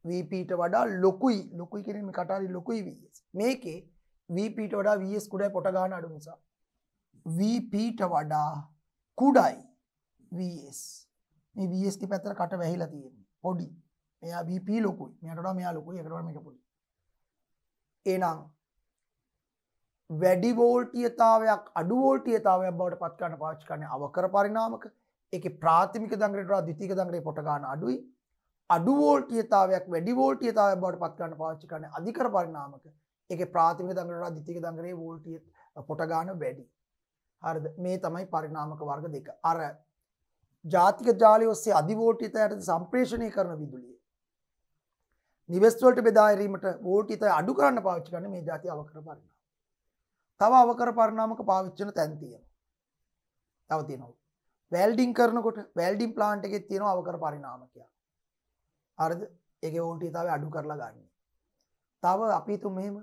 S1: VP ට වඩා ලොකුයි කියන්නේ මේ කටහරි ලොකුයි VS. මේකේ VP ට වඩා VS කුඩායි පොට ගන්න අඩු නිසා VPට වඩා කුඩයි VS. මේ VS ගේ පැත්තට කට වැහිලා තියෙන්නේ. පොඩි. මෙයා VP ලොකුයි. මෙයාට වඩා මෙයා ලොකුයි. ඒකට වඩා මේක පොඩි. එහෙනම් වැඩි වෝල්ටීයතාවයක් අඩු වෝල්ටීයතාවයක් බවට පත් කරන්න පාවිච්චි කරන්නේ අවකර පරිණාමක. ඒකේ ප්‍රාථමික දංගරයට වඩා ද්විතීයික දංගරේ පොට ගන්න අඩුයි. අඩු වෝල්ටීයතාවයක් වැඩි වෝල්ටීයතාවයක් බවට පත් කරන්න පාවිච්චි කරන්නේ අධිකර පරිණාමක. ඒකේ ප්‍රාථමික දංගරයට වඩා ද්විතීයික දංගරේ වෝල්ටීය පොට ගන්න වැඩි. හරිද? මේ තමයි පරිණාමක වර්ග දෙක. අර ජාතික ජාලය ඔස්සේ අධි වෝල්ටීයතාවයට සම්ප්‍රේෂණය කරන විදුලිය නිවෙස් වලට බෙදා හැරීමට වෝල්ටීයතාවය අඩු කරන්න පාවිච්චි කරන්නේ මේ જાතිය අවකර පරිණාමක. තව අවකර පරිණාමක පාවිච්චි කරන තැන් තියෙනවා. තව තියෙනවා. වෙල්ඩින් කරනකොට වෙල්ඩින් ප්ලාන්ට් එකේ තියෙනවා අවකර පරිණාමකයක්. හරිද? ඒකේ වෝල්ටීයතාවය අඩු කරලා ගන්න. තව අපි හිතමු මෙහෙම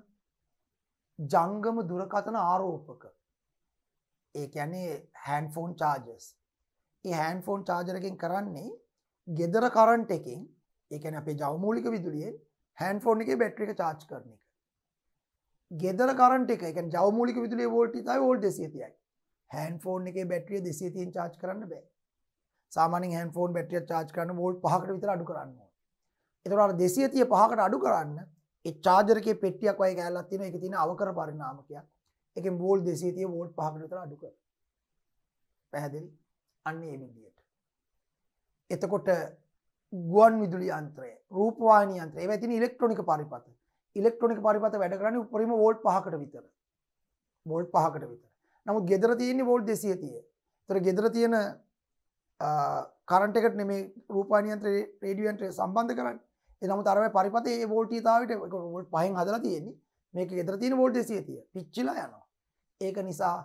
S1: ජංගම දුරකථන ආරෝපක. ඒ කියන්නේ හෑන්ඩ් ෆෝන් චාර්ජර්ස්. ඒ හෑන්ඩ් ෆෝන් චාර්ජර් එකෙන් කරන්නේ ගෙදර කරන්ට් එකෙන්, ඒ කියන්නේ අපේ ජවමූලික විදුලියෙන් හෑන්ඩ් ෆෝන් එකේ බැටරි එක charge කරන එක. ගෙදර කරන්ට් එක, ඒ කියන්නේ ජවමූලික විදුලියේ වෝල්ටීයතාවය වෝල්ට් 230යි. හෑන්ඩ් ෆෝන් එකේ බැටරිය 230න් charge කරන්න බෑ. සාමාන්‍යයෙන් හෑන්ඩ් ෆෝන් බැටරිය charge කරන්න වෝල්ට් 5කට විතර අඩු කරන්න ඕනේ. ඒතකොට අර 230 5කට අඩු කරන්න ඒ charger එකේ පෙට්ටියක් වගේ කෑල්ලක් තියෙනවා. ඒකේ තියෙන අවකර පරිණාමකයක්. ඒකෙන් වෝල්ට් 230 වෝල්ට් 5කට විතර අඩු කරනවා. පැහැදිලි? අන්න ඒ විදිහට. එතකොට ගුවන් විදුලි යන්ත්‍රය, රූපවාහිනී යන්ත්‍රය, ඒවා තියෙන ඉලෙක්ට්‍රොනික පරිපථ. ඉලෙක්ට්‍රොනික පරිපථ වැඩ කරන්නේ උඩරිම වෝල්ට් 5කට විතර. වෝල්ට් 5කට විතර. නමුත් ගෙදර තියෙන්නේ වෝල්ට් 230. ඒතර ගෙදර තියෙන කරන්ට් එකට නෙමේ රූපවාහිනී යන්ත්‍රය රේඩියෝ යන්ත්‍රය සම්බන්ධ කරන්නේ. ඒ නමුත් අර මේ පරිපථයේ ඒ වෝල්ටීයතාවයට වෝල්ට් 5න් හදලා තියෙන්නේ. මේක ගෙදර තියෙන වෝල්ට් 230. පිච්චිලා යනවා. ඒක නිසා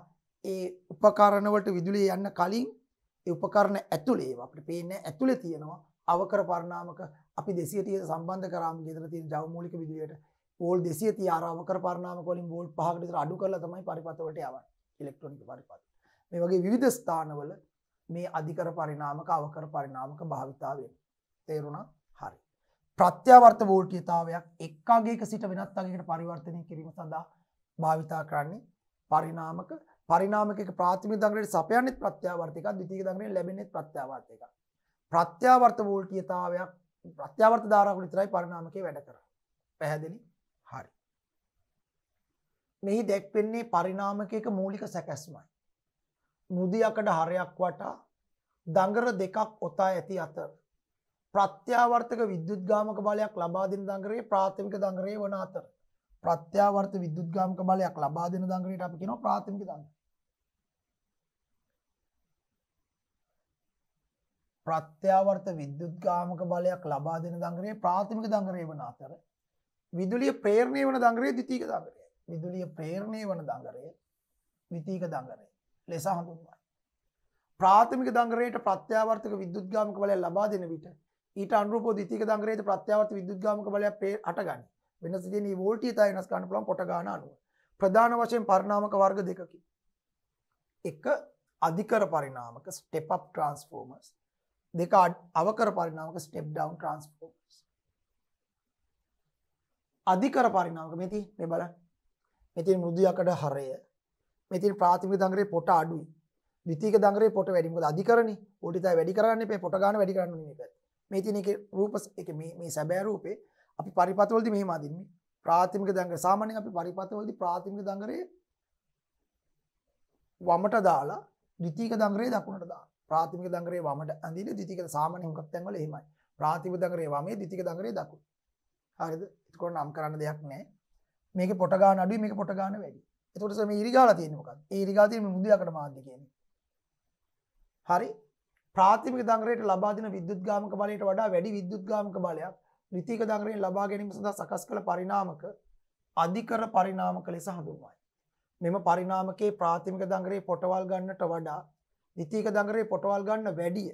S1: ඒ උපකරණ වලට විදුලිය යන්න කලින් ඒ උපකරණ ඇතුලේ අපිට පේන්නේ ඇතුලේ තියෙනවා අවකර පරිණාමක. අපි 230 සම්බන්ධ කරාම ගෙදර තියෙන ජවමූලික විදුලියට වෝල්ට් 230 ආර අවකර පරිණාමක වලින් වෝල්ට් 5කට විතර අඩු කරලා තමයි පරිපථ වලට යවන්නේ. ඉලෙක්ට්‍රොනික පරිපථ. මේ වගේ විවිධ ස්ථානවල මේ අධිකර පරිණාමක අවකර පරිණාමක භාවිතා වෙනවා. තේරුණා? හරි. ප්‍රත්‍යාවර්ත වෝල්ටීයතාවයක් එක් අගයක සිට වෙනත් අගයකට පරිවර්තනය කිරීම සඳහා භාවිතා කරන්නේ පරිණාමකයක ප්‍රාථමික දංගරයට සපයන්නේ ප්‍රත්‍යාවර්ත එකක්, ද්විතීයික දංගරයෙන් ලැබෙන්නේ ප්‍රත්‍යාවර්ත එකක්. ප්‍රත්‍යාවර්ත වෝල්ටීයතාවයක් ප්‍රත්‍යාවර්ත ධාරාවක විතරයි පරිණාමකයේ වැඩ කරන්නේ. පැහැදිලි? හරි. මෙහි දැක්වෙන්නේ පරිණාමකයක මූලික සැකැස්මයි. මුදියකඩ හරයක් වටා දංගර දෙකක් ඔතා ඇති අතර ප්‍රත්‍යාවර්තක විද්‍යුත්ගාමක බලයක් ලබා දෙන දංගරයේ ප්‍රාථමික දංගරයේ වන අතර ප්‍රත්‍යාවර්ත විද්‍යුත්ගාමක බලයක් ලබා දෙන දංගරයට අපි කියනවා ප්‍රාථමික දංගරය. ප්‍රත්‍යාවර්ත විද්‍යුත්ගාමක බලයක් ලබා දෙන දංගරයේ ප්‍රාථමික දංගරයේ වන අතර විදුලිය ප්‍රේරණය වන දංගරයේ ද්විතීයික දංගරය. විදුලිය ප්‍රේරණය වන දංගරයේ ද්විතීයික දංගරය ලෙස හඳුන්වයි. ප්‍රාථමික දංගරයට ප්‍රත්‍යාවර්තක විද්‍යුත්ගාමක බලය ලබා දෙන විට ඊට අනුරූපව ද්විතීයික දංගරයට ප්‍රත්‍යාවර්ත විද්‍යුත්ගාමක බලයක් හටගන්නේ. වෙනස තියෙන මේ වෝල්ටීයතාවය වෙනස් කරන්න පුළුවන් පොට ගාන අනුව. ප්‍රධාන වශයෙන් පරිණාමක වර්ග දෙකකි. එක අධිකර පරිණාමක ස්ටෙප් අප් ට්‍රාන්ස්ෆෝමර්ස්. දෙක අවකර පරිණාමක ස්ටෙප් ඩවුන් ට්‍රාන්ස්ෆෝමර්ස්. අධිකර පරිණාමක මෙති මේ බලන්න. මෙතන මෘදු යකඩ හරය. මෙතන ප්‍රාථමික දංගරේ පොට අඩුයි. ද්විතීයික දංගරේ පොට වැඩි. මොකද අධිකරණේ වෝල්ටීයතාවය වැඩි කරගන්න මේ පොට ගාන වැඩි කරන්න ඕනේ මේක. මේ තියෙන එකේ රූප එක මේ සැබෑ රූපේ අපි පරිපථවලදී මෙහෙම අදින්නේ. ප්‍රාථමික දංගර සාමාන්‍යයෙන් අපි පරිපථවලදී ප්‍රාථමික දංගරේ වමට දාලා ද්විතීයික දංගරේ දකුණට දානවා. ප්‍රාථමික දංගරේ වමට අඳින ද්විතීයික සාමාන්‍ය හුඟක් තැන්වල එහෙමයි. ප්‍රාථමික දංගරේ වමේ ද්විතීයික දංගරේ දකුණ. හරිද? ඒකෝර නම් කරන්න දෙයක් නැහැ. මේකේ පොට ගාන අඩුයි මේකේ පොට ගාන වැඩි. එතකොට මේ ඉරිගාලා තියෙන්නේ මොකක්ද? ඒ ඉරිගාලා තියෙන්නේ මුදු යකඩ මාධ්‍ය කියන්නේ. හරි? ප්‍රාථමික දංගරයට ලබා දෙන විද්‍යුත්ගාමක බලයට වඩා වැඩි විද්‍යුත්ගාමක බලයක් ද්විතීයික දංගරයෙන් ලබා ගැනීම සඳහා සකස් කළ පරිණාමක අධිකර පරිණාමක ලෙස හඳුන්වයි. මෙම පරිණාමකයේ ප්‍රාථමික දංගරයේ පොටවල් ගන්නට වඩා ද්විතීයික දංගරයේ පොටවල් ගන්න වැඩිය.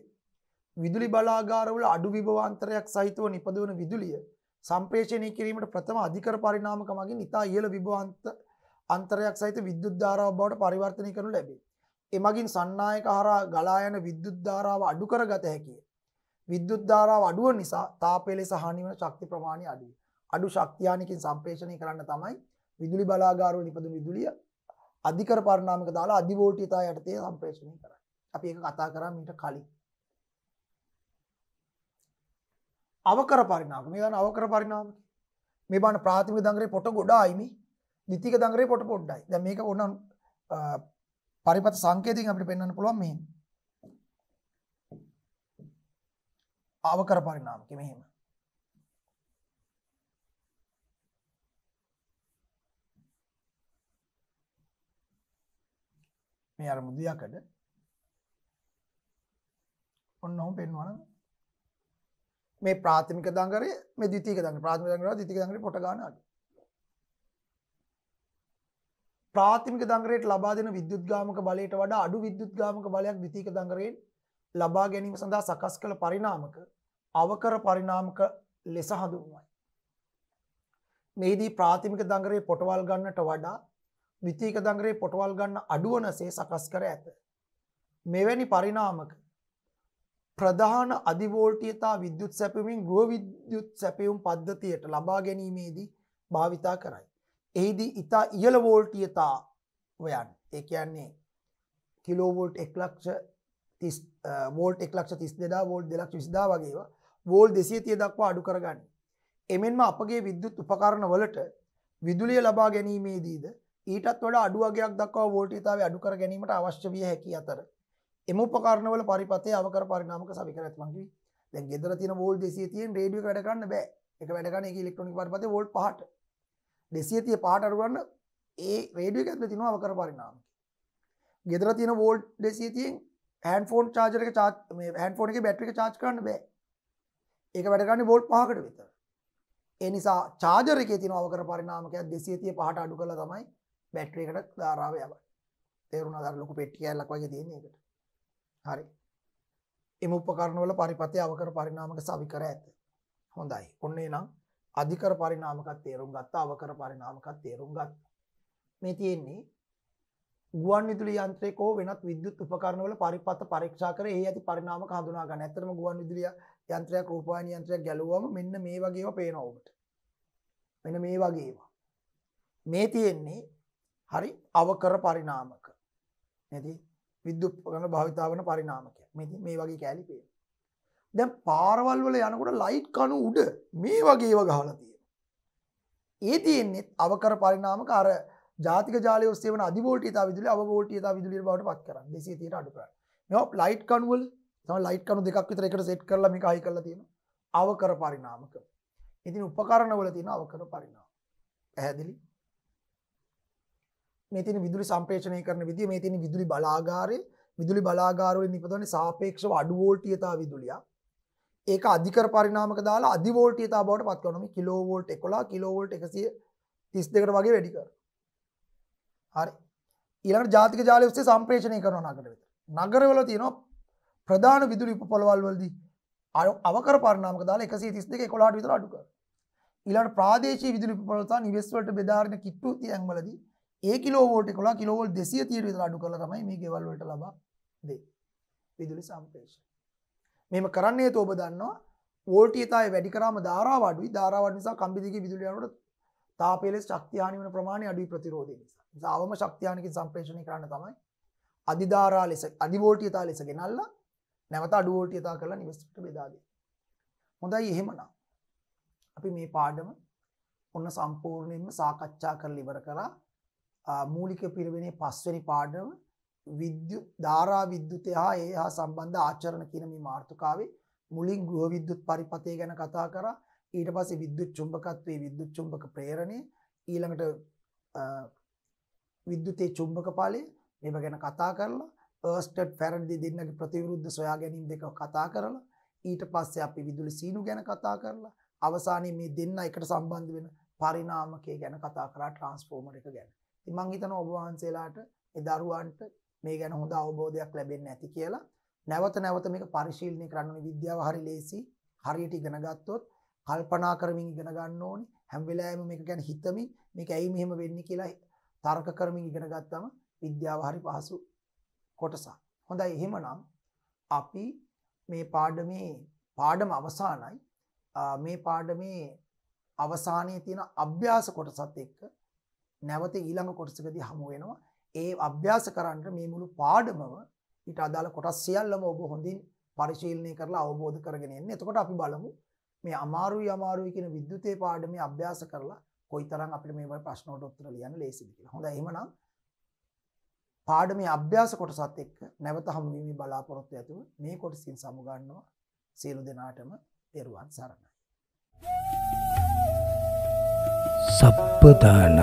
S1: විදුලි බලාගාරවල අඩු විභවාන්තරයක් සහිතව නිපදවන විදුලිය සම්ප්‍රේෂණය කිරීමට ප්‍රථම අධිකර පරිණාමක මගින් ඉතා ඉහළ විභවාන්තරයක් සහිත විද්‍යුත් ධාරාවක් බවට පරිවර්තනය කරනු ලැබේ. එමගින් සන්නායක හරහා ගලා යන විද්‍යුත් ධාරාව අඩු කරගත හැකිය. විද්‍යුත් ධාරාව අඩුව නිසා තාපය ලෙස හානි වන ශක්ති ප්‍රමාණය අඩුයි. අඩු ශක්තියානිකින් සම්ප්‍රේෂණය කරන්න තමයි විදුලි බලාගාරවල නිපදවන විදුලිය අධිකර පරිණාමක දාලා අධි වෝල්ටීයතා යටතේ සම්ප්‍රේෂණය කරන්නේ. අපි ඒක කතා කරා මීට කලින්. අවකර පරිණාමක. මේ ගන්න අවකර පරිණාමක. මේ බාන ප්‍රාථමික දංගරේ පොට ගොඩායි මේ. ද්විතීක දංගරේ පොට පොඩ්ඩයි. දැන් මේක ඕන පරිපත සංකේතයෙන් අපිට පෙන්වන්න පුළුවන් මෙහෙම. අවකර පරිණාමක මෙහෙම. මේ අර මුදියකඩ ඔන්නෝම පෙන්වනවා මේ ප්‍රාථමික දංගරේ මේ ද්විතීක දංගරේ ප්‍රාථමික දංගරේ ද්විතීක දංගරේ පොට ගන්න අඩු. ප්‍රාථමික දංගරයට ලබා දෙන විද්‍යුත් ගාමක බලයට වඩා අඩු විද්‍යුත් ගාමක බලයක් ද්විතීක දංගරයෙන් ලබා ගැනීම සඳහා සකස් කළ පරිණාමක අවකර පරිණාමක ලෙස හඳුන්වයි. මේදී ප්‍රාථමික දංගරේ පොටවල් ගන්නට වඩා ද්විතීක දංගරේ පොටවල් ගන්න අඩු වනසේ සකස් කර ඇත. මෙවැනි පරිණාමක ප්‍රධාන අධිවෝල්ටීයතා විද්‍යුත් සැපයුමින් ගෘහ විද්‍යුත් සැපයුම් පද්ධතියට ලබා ගැනීමේදී භාවිතා කරයි. එහිදී ඉතා ඉහළ වෝල්ටීයතා වයන් ඒ කියන්නේ කිලෝවෝල්ට් 1,30,000 වෝල්ට් 1,32,000 වෝල්ට් 2,20,000 වගේ ඒවා වෝල්ට් 230 දක්වා අඩු කරගනී. එමෙන්ම අපගේ විද්‍යුත් උපකරණ වලට විදුලිය ලබා ගැනීමේදීද ඊටත් වඩා අඩු වගයක් දක්වා වෝල්ටීයතාවය අඩු කර ගැනීමට අවශ්‍ය විය හැකි අතර එම උපකරණවල පරිපථයේ අවකර පරිණාමක සවිකරත් මං කිව්වේ. දැන් ගෙදර තියෙන වෝල්ට් 230 රේඩියෝ එක වැඩ කරන්න බෑ. ඒක වැඩ කරන එක ඉලෙක්ට්‍රොනික පරිපථයේ වෝල්ට් 5ට. 230 5ට අඩු කරන්න ඒ රේඩියෝ එක ඇතුලේ තියෙනවා අවකර පරිණාමක. ගෙදර තියෙන වෝල්ට් 230 හෑන්ඩ් ෆෝන් චාර්ජර් එක චාර්ජ් මේ හෑන්ඩ් ෆෝන් එකේ බැටරි එක චාර්ජ් කරන්න බෑ. ඒක වැඩ කරන්නේ වෝල්ට් 5කට විතර. ඒ නිසා චාර්ජර් එකේ තියෙන අවකර පරිණාමකයක් 230 5ට අඩු කරලා තමයි බැටරි එකට ධාරාව යවන්නේ. තේරුණාද? අර ලොකු පෙට්ටි කෑල්ලක් වගේ තියෙන එකට. හරි. එම උපකරණවල පරිපථයේ අවකර පරිණාමක සවිකර ඇත. හොඳයි. ඔන්න එනම් අධිකර පරිණාමකත් තේරුම් ගත්තා, අවකර පරිණාමකත් තේරුම් ගත්තා. මේ තියෙන්නේ ගුවන් විදුලි යන්ත්‍රයක හෝ වෙනත් විද්‍යුත් උපකරණවල පරිපථ පරීක්ෂා කර එහි ඇති පරිණාමක හඳුනා ගන්න. ඇත්තටම ගුවන් විදුලි යන්ත්‍රයක් රූපවාහිනී යන්ත්‍රයක් ගැලුවම මෙන්න මේ වගේ ඒවා පේනවා ඔබට. මෙන්න මේ වගේ ඒවා. මේ තියෙන්නේ හරි අවකර පරිණාමක. නේද? විද්‍යුත් උපකරණ භාවිතා වන පරිණාමකයක්. මේ වගේ කැලි පේනවා. දැන් පාරවල් වල යනකොට ලයිට් කණු උඩ මේ වගේ ඒවා ගහලා තියෙනවා. ඒ තියෙන්නේ අවකර පරිණාමක අර ජාතික ජාලය ඔස්සේ වන අධි වෝල්ටීයතා විදුලිය අව වෝල්ටීයතා විදුලියට බවට පත් කරන්නේ 230ට අඩු කරන්නේ. මේවා ලයිට් කණු වල තමයි ලයිට් කණු දෙකක් විතර එකට සෙට් කරලා මේක හයි කරලා තියෙනවා. අවකර පරිණාමක. ඉතින් උපකරණ වල තියෙන අවකර පරිණාම. පැහැදිලි? මේ තියෙන විදුලි සම්ප්‍රේෂණය කරන විදිය මේ තියෙන විදුලි බලාගාර වලින් නිපදවන්නේ සාපේක්ෂව අඩු වෝල්ටීයතා විදුලියක්. ඒක අධිකර පරිණාමක දාලා අධි වෝල්ටීයතා බවට පත් කරනවා. මේ කිලෝවෝල්ට් 11 කිලෝවෝල්ට් 132කට වගේ වැඩි කරනවා. හරි. ඊළඟට ජාතික ජාලය ඔස්සේ සම්ප්‍රේෂණය කරන නගර විතර. නගරවල තියෙනවා ප්‍රධාන විදුලි උපපොළවල් වලදී අවකර පරිණාමක දාලා 132 11ට විතර අඩු කරනවා. ඊළඟට ප්‍රාදේශීය විදුලි උපපොළවල් සහ නිවෙස් වලට බෙදාගෙන කිට්ටු තියන් වලදී ඒ කිලෝවෝල්ට් 11 කිලෝවෝල්ට් 230 විතර අඩු කරලා තමයි මේ ගෙවල් වලට ලබා දෙන්නේ. විදුලි සම්ප්‍රේෂණ. මෙහෙම කරන්නේ හේතුව ඔබ දන්නවා වෝල්ටීයතාවය වැඩි කරාම ධාරාව අඩුයි. ධාරාව අඩු නිසා කම්බි දිගේ විදුලිය යනකොට තාපය ලෙස ශක්තිය හානි වෙන ප්‍රමාණය අඩුයි ප්‍රතිරෝධය නිසා. නිසා අවම ශක්තිය හානිකින් සම්ප්‍රේෂණය කරන්න තමයි අධි ධාරා ලෙස අධි වෝල්ටීයතාව ලෙස ගෙනල්ලා නැවත අඩු වෝල්ටීයතාව කරලා නිවෙස්ට බෙදා දෙන්න. හොඳයි එහෙමනම් අපි මේ පාඩම ඔන්න සම්පූර්ණයෙන්ම සාකච්ඡා කරලා ඉවර කරා. මූලික පිරිවෙනේ 5 වෙනි පාඩම විද්‍යුත් ධාරා විද්‍යුතය හා ඒ හා සම්බන්ධ ආචරණ කියන මේ මාතෘකාවේ මුලින් ගෘහ විද්‍යුත් පරිපථය ගැන කතා කරා. ඊට පස්සේ විද්‍යුත් චුම්බකත්වයේ විද්‍යුත් චුම්බක ප්‍රේරණය, ඊළඟට විද්‍යුතේ චුම්බක ඵලය මේව ගැන කතා කරලා අර්ස්ටඩ් ෆැරඩේ දෙන්නගේ ප්‍රතිවිරුද්ධ සොයා ගැනීම දෙක කතා කරලා ඊට පස්සේ අපි විදුලි සීනු ගැන කතා කරලා අවසානයේ මේ දෙන්න එකට සම්බන්ධ වෙන පරිණාමකය ගැන කතා කරා ට්‍රාන්ස්ෆෝමර් එක ගැන. ඉතින් මම හිතනවා ඔබ වහන්සේලාට ඒ දරුවන්ට මේ ගැන හොඳ අවබෝධයක් ලැබෙන්න ඇති කියලා. නැවත නැවත මේක පරිශීලනය කරන්න ඕනේ. විද්‍යාව හරි ලේසි. හරියට ඉගෙන ගත්තොත් කල්පනා කරමින් ඉගෙන ගන්න ඕනේ. හැම වෙලාවෙම මේක ගැන හිතමින් මේක ඇයි මෙහෙම වෙන්නේ කියලා තර්ක කරමින් ඉගෙන ගත්තම විද්‍යාව හරි පහසු කොටසක්. හොඳයි එහෙමනම් අපි මේ පාඩම අවසానයි. මේ පාඩමේ අවසානයේ තියෙන අභ්‍යාස කොටසත් එක්ක නැවත ඊළඟ කොටසකදී හමු වෙනවා. ඒ අභ්‍යාස කරන්න මේ මුළු පාඩමම ඊට අදාළ කොටස් සියල්ලම ඔබ හොඳින් පරිශීලනය කරලා අවබෝධ කරගෙන එන්න. එතකොට අපි බලමු මේ අමාරුයි කියන විද්‍යුතේ පාඩමේ අභ්‍යාස කරලා කොයිතරම් අපිට මේ වගේ ප්‍රශ්න වලට උත්තර ලියන්න ලේසිද කියලා. හොඳයි එහෙමනම් පාඩමේ අභ්‍යාස කොටසත් එක්ක නැවත හමු වීමේ බලාපොරොත්තු ඇතුව මේ කොටසින් සමුගන්නවා. සියලු දෙනාටම පෙරුවන් සරණයි.
S2: සප්පදානං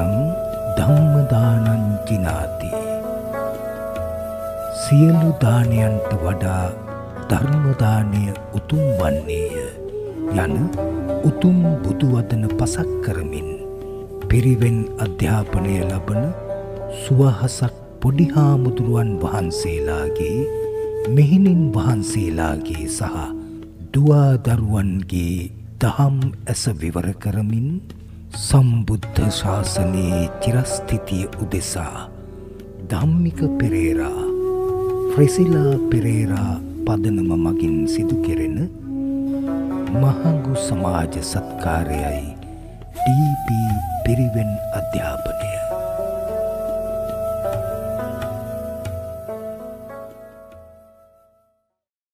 S2: ධම්මදානං කිනාති. සියලු දානයන්ට වඩා ධර්ම දානය උතුම් වන්නේය යන උතුම් බුදු වදන පසක් කරමින් පිරිවෙන් අධ්‍යාපනය ලබන සුවහසක් පොඩි හාමුදුරුවන් වහන්සේලාගේ මෙහෙණින් වහන්සේලාගේ සහ දුවා දරුවන්ගේ දහම් ඇස විවර කරමින් සම්බුද්ධ ශාසනයේ චිරස්ථිතිය උදෙසා ධම්මික පෙරේරා ෆ්‍රෙසිලා පෙරේරා පදනම මගින් සිදු කෙරෙන මහඟු සමාජ සත්කාරයයි ඩීපී පිරිවෙන් අධ්‍යාපනය.